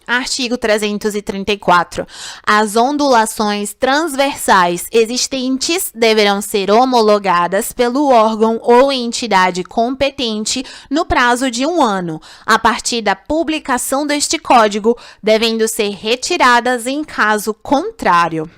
[SPEAKER 1] Artigo 334. As ondulações transversais existentes deverão ser homologadas pelo órgão ou entidade competente no prazo de 1 ano, a partir da publicação deste Código, devendo ser retiradas em caso contrário.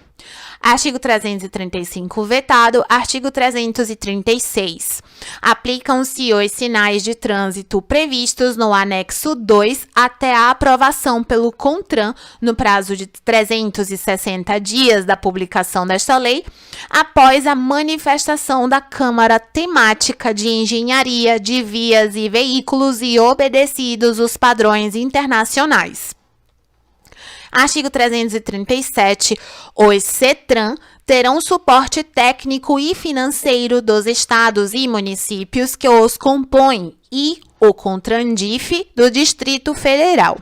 [SPEAKER 1] Artigo 335 vetado. Artigo 336. Aplicam-se os sinais de trânsito previstos no anexo 2 até a aprovação pelo CONTRAN no prazo de 360 dias da publicação desta lei, após a manifestação da Câmara Temática de Engenharia de Vias e Veículos e obedecidos os padrões internacionais. Artigo 337. Os CETRAN terão suporte técnico e financeiro dos estados e municípios que os compõem e o CONTRANDIF do Distrito Federal.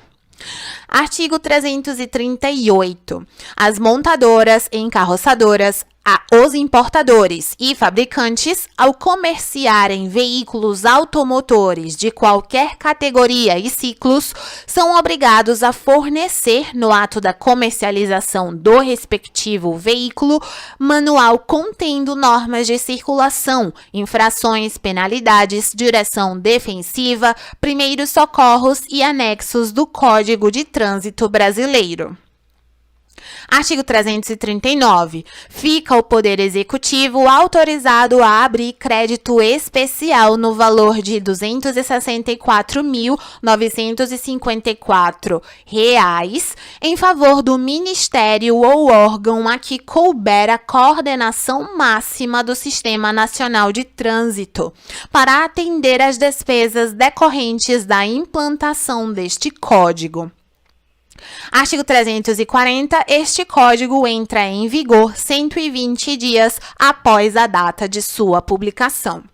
[SPEAKER 1] Artigo 338. As montadoras, encarroçadoras, os importadores e fabricantes, ao comerciarem veículos automotores de qualquer categoria e ciclos, são obrigados a fornecer, no ato da comercialização do respectivo veículo, manual contendo normas de circulação, infrações, penalidades, direção defensiva, primeiros socorros e anexos do Código de Trânsito Brasileiro. Artigo 339. Fica o Poder Executivo autorizado a abrir crédito especial no valor de R$ 264.954 em favor do Ministério ou órgão a que couber a coordenação máxima do Sistema Nacional de Trânsito, para atender às despesas decorrentes da implantação deste Código. Artigo 340. Este Código entra em vigor 120 dias após a data de sua publicação.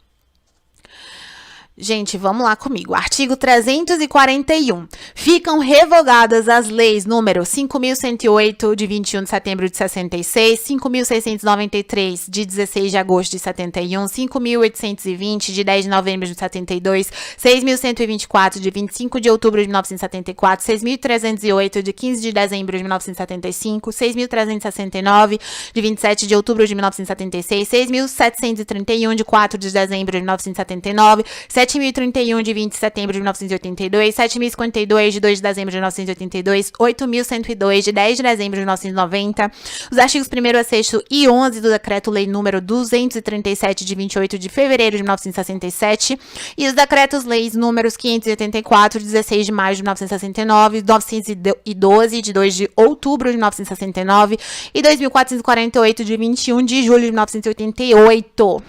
[SPEAKER 1] Gente, vamos lá comigo. Artigo 341. Ficam revogadas as leis número 5.108, de 21 de setembro de 66, 5.693, de 16 de agosto de 71, 5.820, de 10 de novembro de 72, 6.124, de 25 de outubro de 1974, 6.308, de 15 de dezembro de 1975, 6.369, de 27 de outubro de 1976, 6.731, de 4 de dezembro de 1979, 7.031, de 20 de setembro de 1982, 7.052, de 2 de dezembro de 1982, 8.102, de 10 de dezembro de 1990, os artigos 1º a 6º e 11 do Decreto-Lei número 237, de 28 de fevereiro de 1967, e os Decretos-Leis números 584, de 16 de maio de 1969, 912, de 2 de outubro de 1969, e 2.448, de 21 de julho de 1988.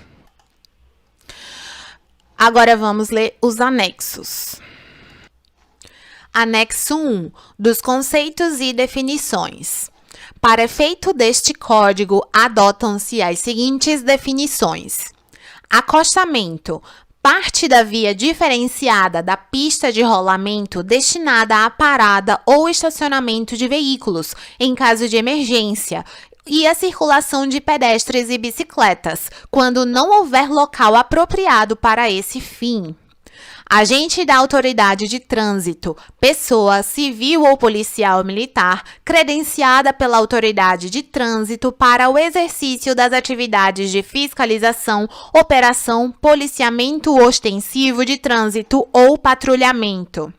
[SPEAKER 1] Agora vamos ler os anexos. Anexo 1. Dos conceitos e definições. Para efeito deste código, adotam-se as seguintes definições: acostamento. Parte da via diferenciada da pista de rolamento destinada à parada ou estacionamento de veículos, em caso de emergência, e a circulação de pedestres e bicicletas, quando não houver local apropriado para esse fim. Agente da autoridade de trânsito, pessoa civil ou policial militar, credenciada pela autoridade de trânsito para o exercício das atividades de fiscalização, operação, policiamento ostensivo de trânsito ou patrulhamento.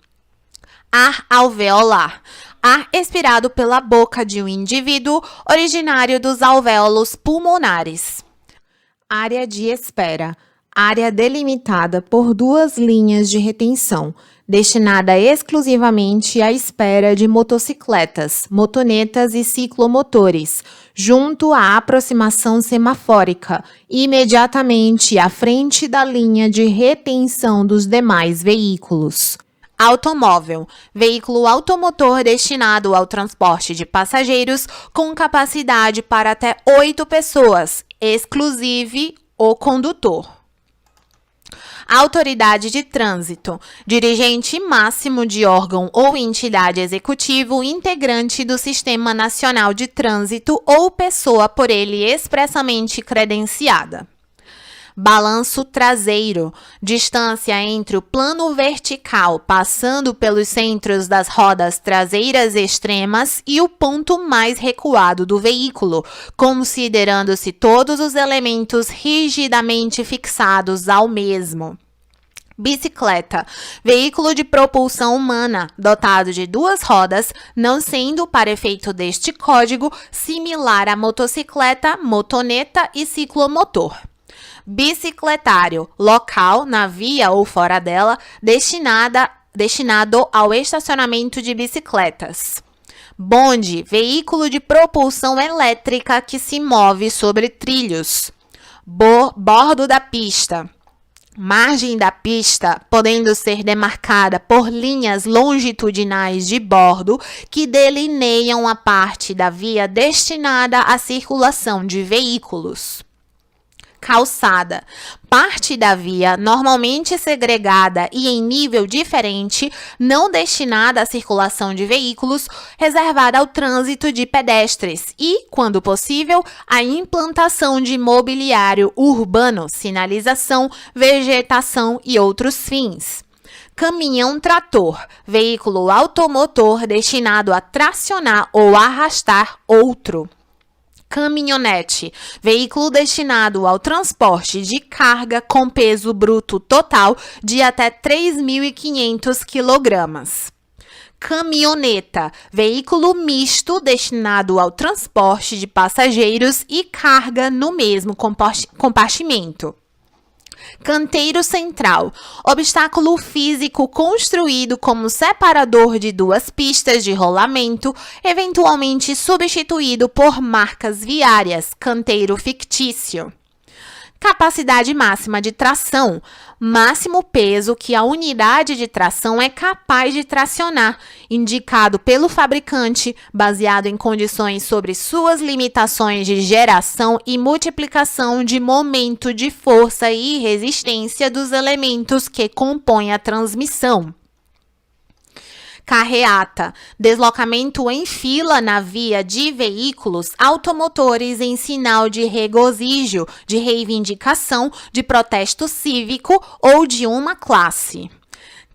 [SPEAKER 1] Ar alveolar. Ar expirado pela boca de um indivíduo originário dos alvéolos pulmonares. Área de espera. Área delimitada por 2 linhas de retenção, destinada exclusivamente à espera de motocicletas, motonetas e ciclomotores, junto à aproximação semafórica, imediatamente à frente da linha de retenção dos demais veículos. Automóvel, veículo automotor destinado ao transporte de passageiros com capacidade para até 8 pessoas, exclusive o condutor. Autoridade de trânsito, dirigente máximo de órgão ou entidade executivo integrante do Sistema Nacional de Trânsito ou pessoa por ele expressamente credenciada. Balanço traseiro, distância entre o plano vertical, passando pelos centros das rodas traseiras extremas e o ponto mais recuado do veículo, considerando-se todos os elementos rigidamente fixados ao mesmo. Bicicleta, veículo de propulsão humana, dotado de 2 rodas, não sendo, para efeito deste código, similar à motocicleta, motoneta e ciclomotor. Bicicletário, local, na via ou fora dela, destinado ao estacionamento de bicicletas. Bonde, veículo de propulsão elétrica que se move sobre trilhos. Bordo da pista. Margem da pista, podendo ser demarcada por linhas longitudinais de bordo que delineiam a parte da via destinada à circulação de veículos. Calçada, parte da via normalmente segregada e em nível diferente, não destinada à circulação de veículos, reservada ao trânsito de pedestres e, quando possível, à implantação de mobiliário urbano, sinalização, vegetação e outros fins. Caminhão-trator, veículo automotor destinado a tracionar ou arrastar outro. Caminhonete, veículo destinado ao transporte de carga com peso bruto total de até 3.500 kg. Caminhoneta, veículo misto destinado ao transporte de passageiros e carga no mesmo compartimento. Canteiro central, obstáculo físico construído como separador de 2 pistas de rolamento, eventualmente substituído por marcas viárias, canteiro fictício. Capacidade máxima de tração, máximo peso que a unidade de tração é capaz de tracionar, indicado pelo fabricante, baseado em condições sobre suas limitações de geração e multiplicação de momento de força e resistência dos elementos que compõem a transmissão. Carreata, deslocamento em fila na via de veículos automotores em sinal de regozijo, de reivindicação, de protesto cívico ou de uma classe.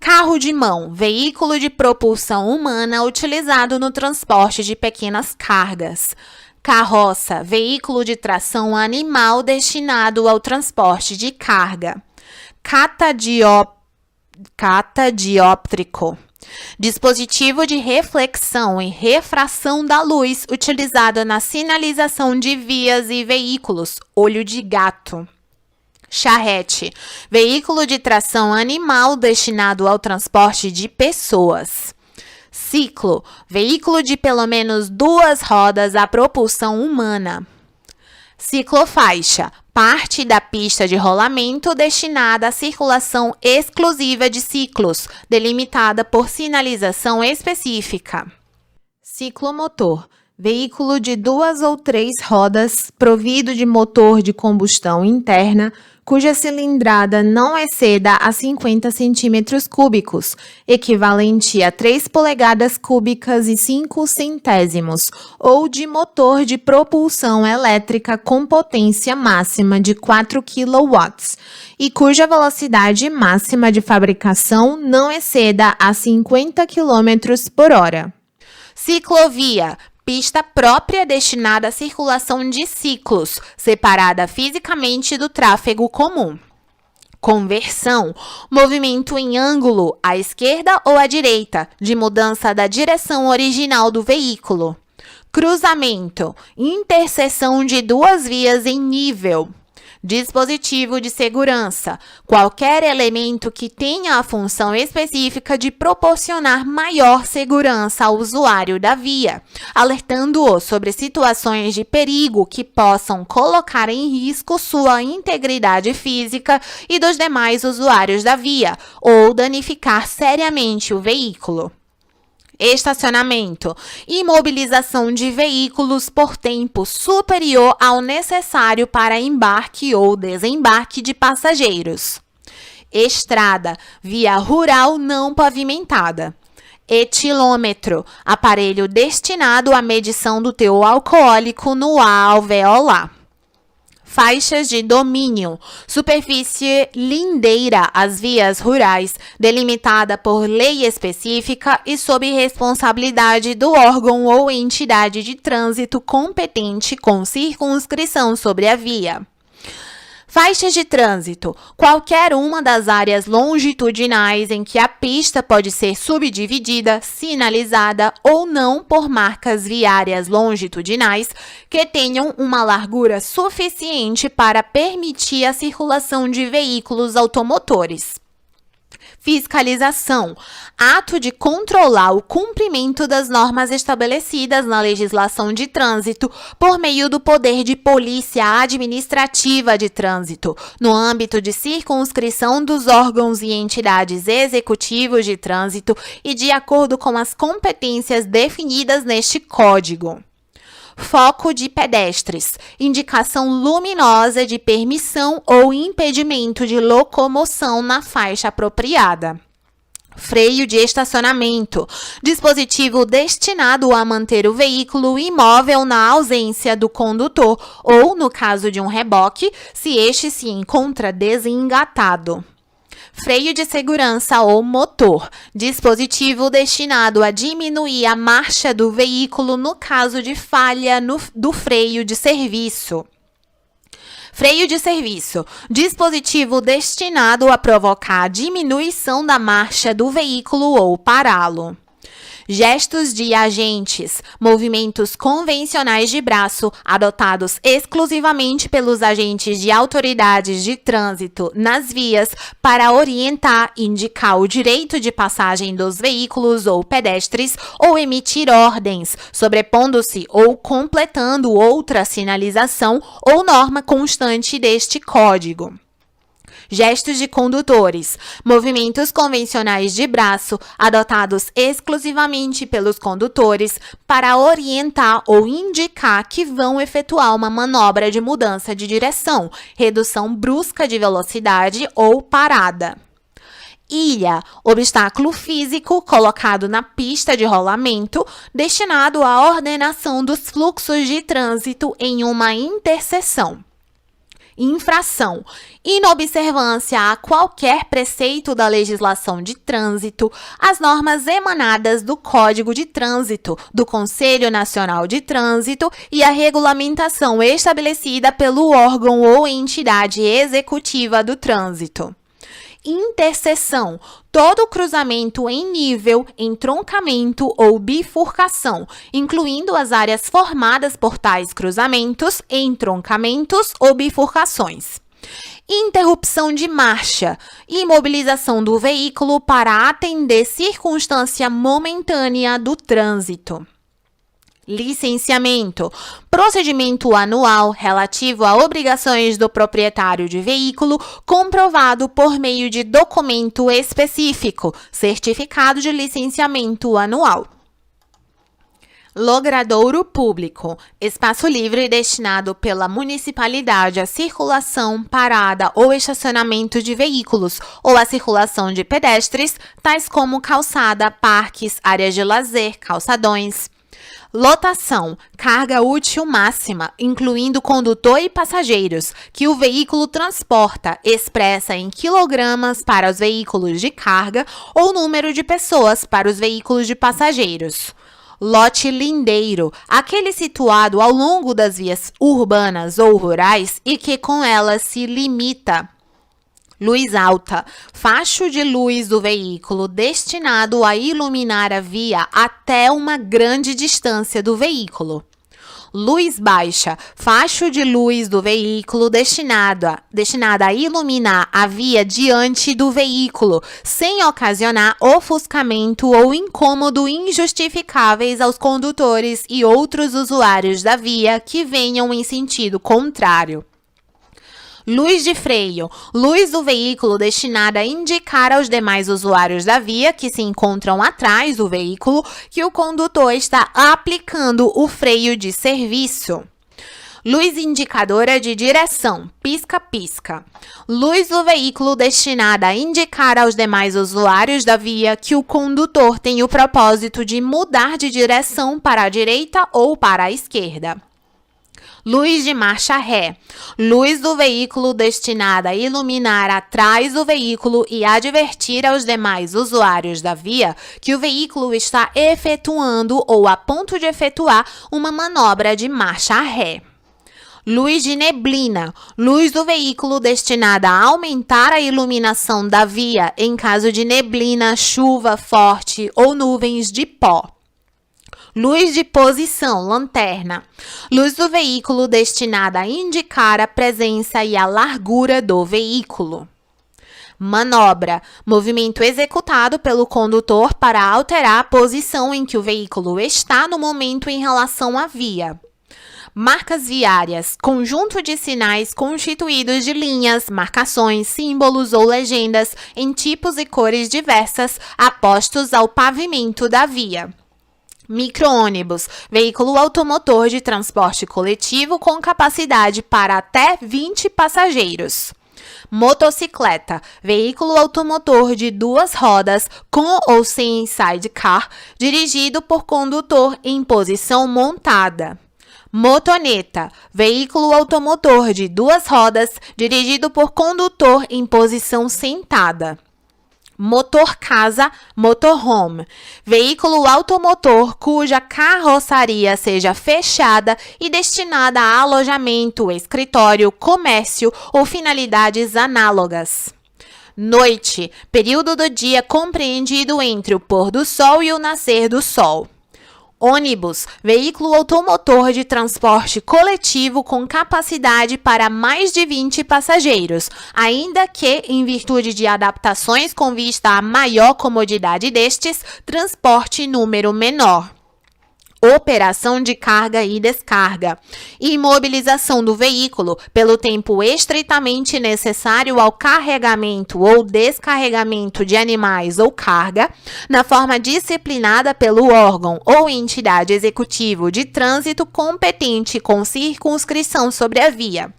[SPEAKER 1] Carro de mão, veículo de propulsão humana utilizado no transporte de pequenas cargas. Carroça, veículo de tração animal destinado ao transporte de carga. Catadióptrico, dispositivo de reflexão e refração da luz utilizado na sinalização de vias e veículos, olho de gato. Charrete, veículo de tração animal destinado ao transporte de pessoas. Ciclo, veículo de pelo menos 2 rodas à propulsão humana. Ciclofaixa, parte da pista de rolamento destinada à circulação exclusiva de ciclos, delimitada por sinalização específica. Ciclomotor, veículo de 2 ou 3 rodas, provido de motor de combustão interna, cuja cilindrada não exceda a 50 cm3, equivalente a 3 polegadas cúbicas e 5 centésimos, ou de motor de propulsão elétrica com potência máxima de 4 kW, e cuja velocidade máxima de fabricação não exceda a 50 km por hora. Ciclovia, pista própria destinada à circulação de ciclos, separada fisicamente do tráfego comum. Conversão, movimento em ângulo à esquerda ou à direita, de mudança da direção original do veículo. Cruzamento, interseção de 2 vias em nível. Dispositivo de segurança, qualquer elemento que tenha a função específica de proporcionar maior segurança ao usuário da via, alertando-o sobre situações de perigo que possam colocar em risco sua integridade física e dos demais usuários da via, ou danificar seriamente o veículo. Estacionamento, imobilização de veículos por tempo superior ao necessário para embarque ou desembarque de passageiros. Estrada, via rural não pavimentada. Etilômetro, aparelho destinado à medição do teor alcoólico no ar alveolar. Faixas de domínio, superfície lindeira às vias rurais, delimitada por lei específica e sob responsabilidade do órgão ou entidade de trânsito competente com circunscrição sobre a via. Faixas de trânsito. Qualquer uma das áreas longitudinais em que a pista pode ser subdividida, sinalizada ou não por marcas viárias longitudinais que tenham uma largura suficiente para permitir a circulação de veículos automotores. Fiscalização. Ato de controlar o cumprimento das normas estabelecidas na legislação de trânsito por meio do poder de polícia administrativa de trânsito, no âmbito de circunscrição dos órgãos e entidades executivos de trânsito e de acordo com as competências definidas neste Código. Foco de pedestres, indicação luminosa de permissão ou impedimento de locomoção na faixa apropriada. Freio de estacionamento, dispositivo destinado a manter o veículo imóvel na ausência do condutor ou, no caso de um reboque, se este se encontra desengatado. Freio de segurança ou motor, dispositivo destinado a diminuir a marcha do veículo no caso de falha do freio de serviço. Freio de serviço, dispositivo destinado a provocar a diminuição da marcha do veículo ou pará-lo. Gestos de agentes, movimentos convencionais de braço adotados exclusivamente pelos agentes de autoridades de trânsito nas vias para orientar, indicar o direito de passagem dos veículos ou pedestres ou emitir ordens, sobrepondo-se ou completando outra sinalização ou norma constante deste Código. Gestos de condutores, movimentos convencionais de braço adotados exclusivamente pelos condutores para orientar ou indicar que vão efetuar uma manobra de mudança de direção, redução brusca de velocidade ou parada. Ilha, obstáculo físico colocado na pista de rolamento, destinado à ordenação dos fluxos de trânsito em uma interseção. Infração, inobservância a qualquer preceito da legislação de trânsito, as normas emanadas do Código de Trânsito, do Conselho Nacional de Trânsito e a regulamentação estabelecida pelo órgão ou entidade executiva do trânsito. Interseção, todo cruzamento em nível, entroncamento ou bifurcação, incluindo as áreas formadas por tais cruzamentos, entroncamentos ou bifurcações. Interrupção de marcha, imobilização do veículo para atender circunstância momentânea do trânsito. Licenciamento, procedimento anual relativo a obrigações do proprietário de veículo comprovado por meio de documento específico, certificado de licenciamento anual. Logradouro público, espaço livre destinado pela municipalidade à circulação, parada ou estacionamento de veículos ou à circulação de pedestres, tais como calçada, parques, áreas de lazer, calçadões. Lotação, carga útil máxima, incluindo condutor e passageiros, que o veículo transporta, expressa em quilogramas para os veículos de carga ou número de pessoas para os veículos de passageiros. Lote lindeiro, aquele situado ao longo das vias urbanas ou rurais e que com elas se limita. Luz alta, facho de luz do veículo destinado a iluminar a via até uma grande distância do veículo. Luz baixa, facho de luz do veículo destinada a iluminar a via diante do veículo, sem ocasionar ofuscamento ou incômodo injustificáveis aos condutores e outros usuários da via que venham em sentido contrário. Luz de freio, luz do veículo destinada a indicar aos demais usuários da via que se encontram atrás do veículo que o condutor está aplicando o freio de serviço. Luz indicadora de direção, pisca-pisca. Luz do veículo destinada a indicar aos demais usuários da via que o condutor tem o propósito de mudar de direção para a direita ou para a esquerda. Luz de marcha ré, luz do veículo destinada a iluminar atrás do veículo e advertir aos demais usuários da via que o veículo está efetuando ou a ponto de efetuar uma manobra de marcha ré. Luz de neblina, luz do veículo destinada a aumentar a iluminação da via em caso de neblina, chuva forte ou nuvens de pó. Luz de posição, lanterna, luz do veículo destinada a indicar a presença e a largura do veículo. Manobra, movimento executado pelo condutor para alterar a posição em que o veículo está no momento em relação à via. Marcas viárias, conjunto de sinais constituídos de linhas, marcações, símbolos ou legendas em tipos e cores diversas apostos ao pavimento da via. Micro-ônibus, veículo automotor de transporte coletivo com capacidade para até 20 passageiros. Motocicleta, veículo automotor de duas rodas com ou sem sidecar, dirigido por condutor em posição montada. Motoneta, veículo automotor de duas rodas, dirigido por condutor em posição sentada. Motor-casa, motorhome, veículo automotor cuja carroçaria seja fechada e destinada a alojamento, escritório, comércio ou finalidades análogas. Noite, período do dia compreendido entre o pôr do sol e o nascer do sol. Ônibus, veículo automotor de transporte coletivo com capacidade para mais de 20 passageiros, ainda que, em virtude de adaptações com vista à maior comodidade destes, transporte número menor. Operação de carga e descarga. Imobilização do veículo pelo tempo estritamente necessário ao carregamento ou descarregamento de animais ou carga, na forma disciplinada pelo órgão ou entidade executivo de trânsito competente com circunscrição sobre a via.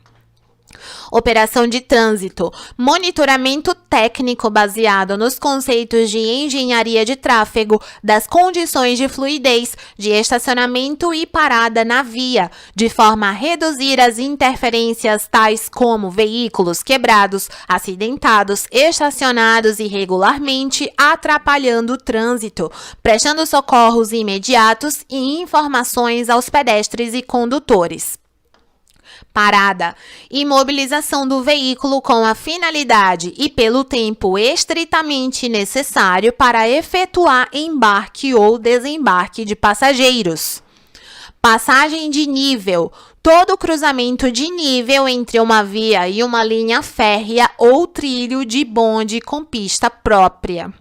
[SPEAKER 1] Operação de trânsito, monitoramento técnico baseado nos conceitos de engenharia de tráfego, das condições de fluidez, de estacionamento e parada na via, de forma a reduzir as interferências tais como veículos quebrados, acidentados, estacionados irregularmente, atrapalhando o trânsito, prestando socorros imediatos e informações aos pedestres e condutores. Parada, imobilização do veículo com a finalidade e pelo tempo estritamente necessário para efetuar embarque ou desembarque de passageiros. Passagem de nível, todo cruzamento de nível entre uma via e uma linha férrea ou trilho de bonde com pista própria.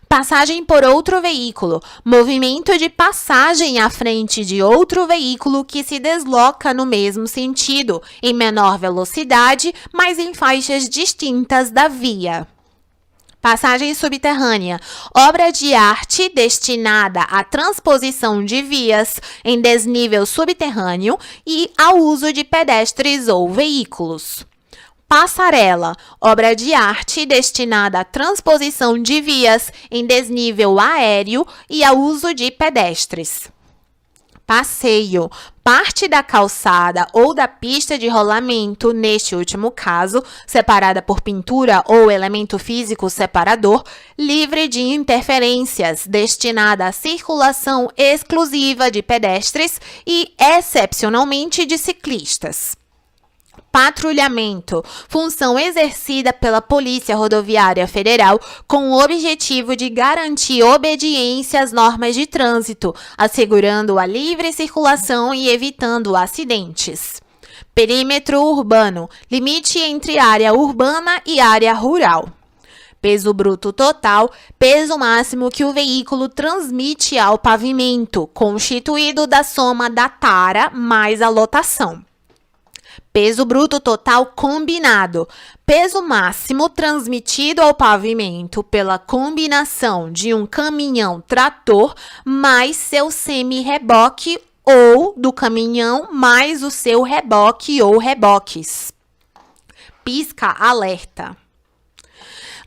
[SPEAKER 1] Passagem por outro veículo, movimento de passagem à frente de outro veículo que se desloca no mesmo sentido, em menor velocidade, mas em faixas distintas da via. Passagem subterrânea, obra de arte destinada à transposição de vias em desnível subterrâneo e ao uso de pedestres ou veículos. Passarela, obra de arte destinada à transposição de vias em desnível aéreo e ao uso de pedestres. Passeio, parte da calçada ou da pista de rolamento, neste último caso, separada por pintura ou elemento físico separador, livre de interferências, destinada à circulação exclusiva de pedestres e, excepcionalmente, de ciclistas. Patrulhamento, função exercida pela Polícia Rodoviária Federal com o objetivo de garantir obediência às normas de trânsito, assegurando a livre circulação e evitando acidentes. Perímetro urbano, limite entre área urbana e área rural. Peso bruto total, peso máximo que o veículo transmite ao pavimento, constituído da soma da tara mais a lotação. Peso bruto total combinado, peso máximo transmitido ao pavimento pela combinação de um caminhão-trator mais seu semi-reboque ou do caminhão mais o seu reboque ou reboques. Pisca-alerta.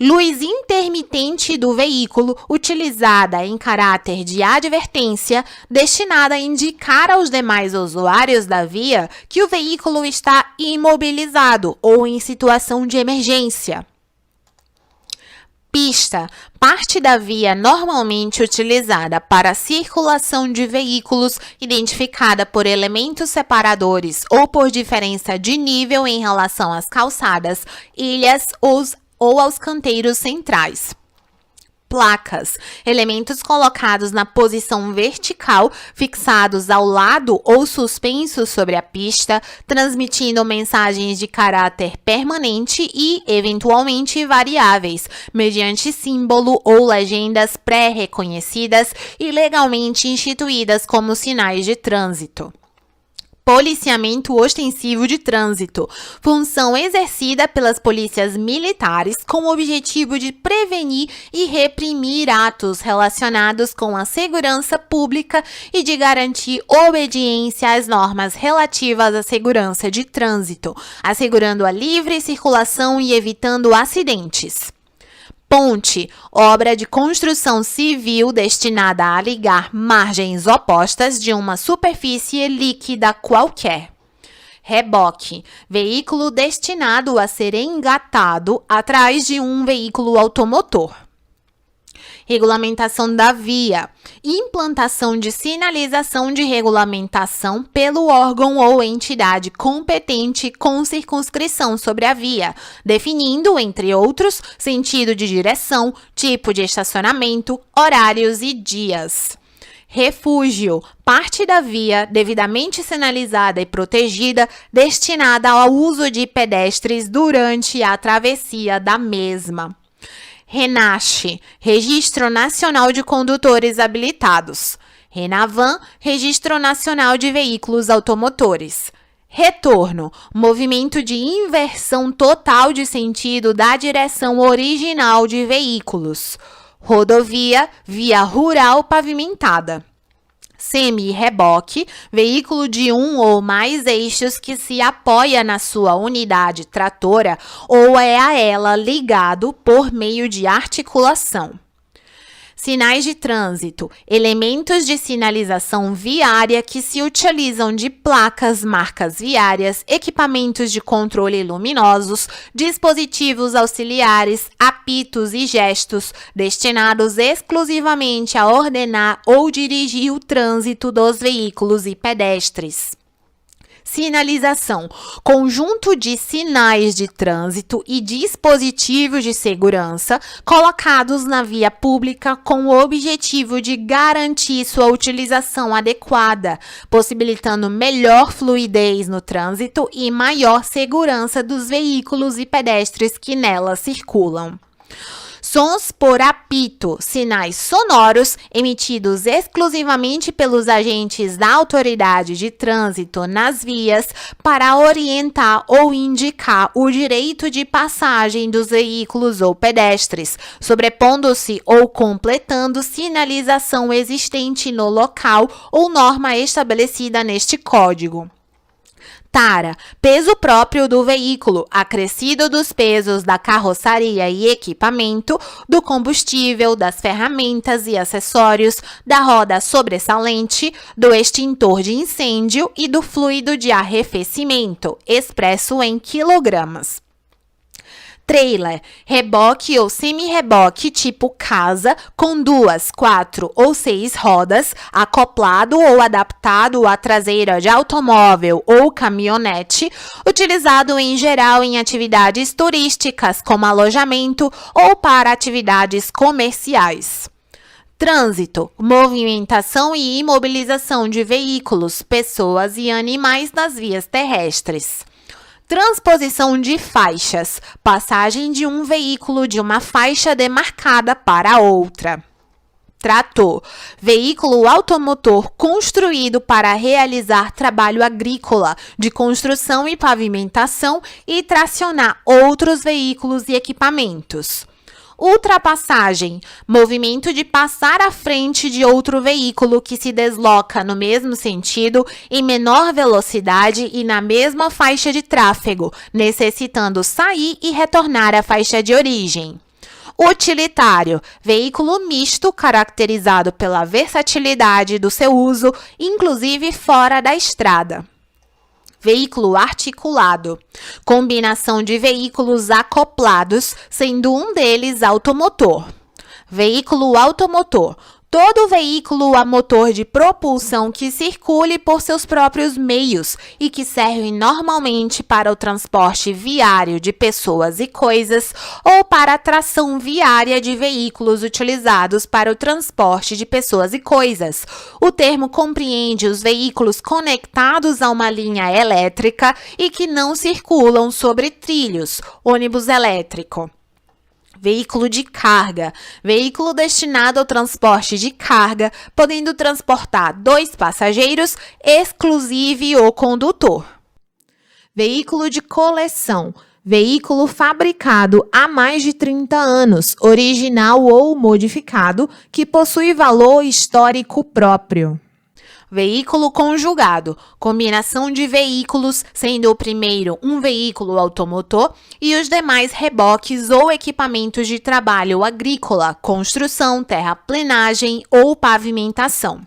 [SPEAKER 1] Luz intermitente do veículo, utilizada em caráter de advertência, destinada a indicar aos demais usuários da via que o veículo está imobilizado ou em situação de emergência. Pista, parte da via normalmente utilizada para a circulação de veículos, identificada por elementos separadores ou por diferença de nível em relação às calçadas, ilhas ou aos canteiros centrais. Placas, elementos colocados na posição vertical, fixados ao lado ou suspensos sobre a pista, transmitindo mensagens de caráter permanente e, eventualmente, variáveis, mediante símbolo ou legendas pré-reconhecidas e legalmente instituídas como sinais de trânsito. Policiamento ostensivo de trânsito, função exercida pelas polícias militares com o objetivo de prevenir e reprimir atos relacionados com a segurança pública e de garantir obediência às normas relativas à segurança de trânsito, assegurando a livre circulação e evitando acidentes. Ponte, obra de construção civil destinada a ligar margens opostas de uma superfície líquida qualquer. Reboque, veículo destinado a ser engatado atrás de um veículo automotor. Regulamentação da via, implantação de sinalização de regulamentação pelo órgão ou entidade competente com circunscrição sobre a via, definindo, entre outros, sentido de direção, tipo de estacionamento, horários e dias. Refúgio, parte da via devidamente sinalizada e protegida, destinada ao uso de pedestres durante a travessia da mesma. RENACH, Registro Nacional de Condutores Habilitados. RENAVAN, Registro Nacional de Veículos Automotores. Retorno, movimento de inversão total de sentido da direção original de veículos. Rodovia, via rural pavimentada. Semi-reboque, veículo de um ou mais eixos que se apoia na sua unidade tratora ou é a ela ligado por meio de articulação. Sinais de trânsito, elementos de sinalização viária que se utilizam de placas, marcas viárias, equipamentos de controle luminosos, dispositivos auxiliares, apitos e gestos, destinados exclusivamente a ordenar ou dirigir o trânsito dos veículos e pedestres. Sinalização, conjunto de sinais de trânsito e dispositivos de segurança colocados na via pública com o objetivo de garantir sua utilização adequada, possibilitando melhor fluidez no trânsito e maior segurança dos veículos e pedestres que nela circulam. Sons por apito, sinais sonoros emitidos exclusivamente pelos agentes da autoridade de trânsito nas vias para orientar ou indicar o direito de passagem dos veículos ou pedestres, sobrepondo-se ou completando sinalização existente no local ou norma estabelecida neste código. Tara, peso próprio do veículo, acrescido dos pesos da carroçaria e equipamento, do combustível, das ferramentas e acessórios, da roda sobressalente, do extintor de incêndio e do fluido de arrefecimento, expresso em quilogramas. Trailer, reboque ou semi-reboque tipo casa, com 2, 4 ou 6 rodas, acoplado ou adaptado à traseira de automóvel ou caminhonete, utilizado em geral em atividades turísticas como alojamento ou para atividades comerciais. Trânsito, movimentação e imobilização de veículos, pessoas e animais nas vias terrestres. Transposição de faixas, passagem de um veículo de uma faixa demarcada para outra. Trator, veículo automotor construído para realizar trabalho agrícola, de construção e pavimentação e tracionar outros veículos e equipamentos. Ultrapassagem, movimento de passar à frente de outro veículo que se desloca no mesmo sentido, em menor velocidade e na mesma faixa de tráfego, necessitando sair e retornar à faixa de origem. Utilitário, veículo misto caracterizado pela versatilidade do seu uso, inclusive fora da estrada. Veículo articulado, combinação de veículos acoplados, sendo um deles automotor. Veículo automotor, todo veículo a motor de propulsão que circule por seus próprios meios e que serve normalmente para o transporte viário de pessoas e coisas ou para a tração viária de veículos utilizados para o transporte de pessoas e coisas. O termo compreende os veículos conectados a uma linha elétrica e que não circulam sobre trilhos, ônibus elétrico. Veículo de carga, veículo destinado ao transporte de carga, podendo transportar 2 passageiros, exclusive o condutor. Veículo de coleção, veículo fabricado há mais de 30 anos, original ou modificado, que possui valor histórico próprio. Veículo conjugado, combinação de veículos, sendo o primeiro um veículo automotor e os demais reboques ou equipamentos de trabalho agrícola, construção, terraplenagem ou pavimentação.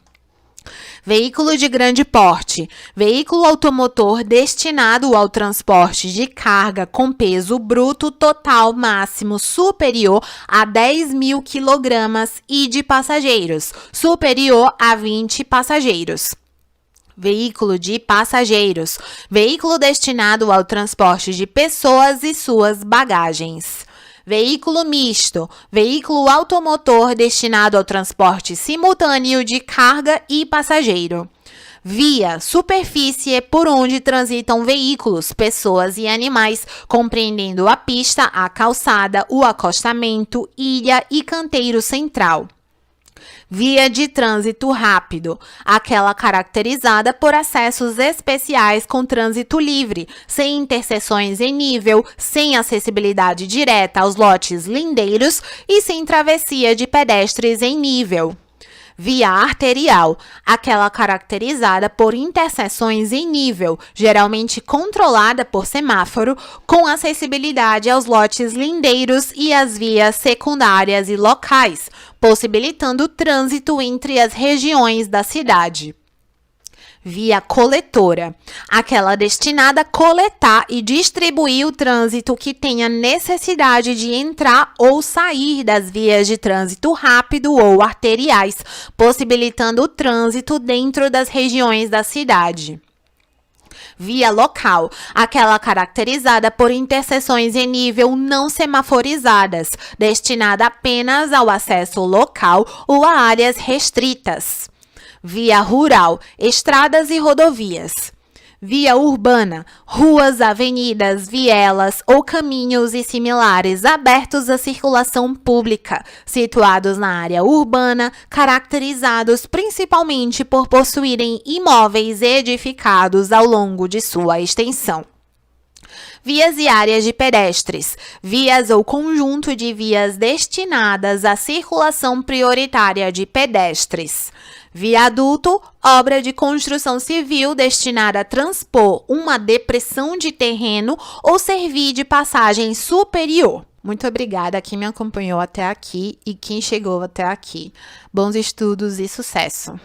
[SPEAKER 1] Veículo de grande porte, veículo automotor destinado ao transporte de carga com peso bruto total máximo superior a 10.000 kg e de passageiros, superior a 20 passageiros. Veículo de passageiros, veículo destinado ao transporte de pessoas e suas bagagens. Veículo misto, veículo automotor destinado ao transporte simultâneo de carga e passageiro. Via, superfície por onde transitam veículos, pessoas e animais, compreendendo a pista, a calçada, o acostamento, ilha e canteiro central. Via de trânsito rápido, aquela caracterizada por acessos especiais com trânsito livre, sem interseções em nível, sem acessibilidade direta aos lotes lindeiros e sem travessia de pedestres em nível. Via arterial, aquela caracterizada por interseções em nível, geralmente controlada por semáforo, com acessibilidade aos lotes lindeiros e às vias secundárias e locais, possibilitando o trânsito entre as regiões da cidade. Via coletora, aquela destinada a coletar e distribuir o trânsito que tenha necessidade de entrar ou sair das vias de trânsito rápido ou arteriais, possibilitando o trânsito dentro das regiões da cidade. Via local, aquela caracterizada por interseções em nível não semaforizadas, destinada apenas ao acesso local ou a áreas restritas. Via rural, estradas e rodovias. Via urbana, ruas, avenidas, vielas ou caminhos e similares abertos à circulação pública, situados na área urbana, caracterizados principalmente por possuírem imóveis edificados ao longo de sua extensão. Vias e áreas de pedestres, vias ou conjunto de vias destinadas à circulação prioritária de pedestres. Viaduto, obra de construção civil destinada a transpor uma depressão de terreno ou servir de passagem superior. Muito obrigada a quem me acompanhou até aqui e quem chegou até aqui. Bons estudos e sucesso!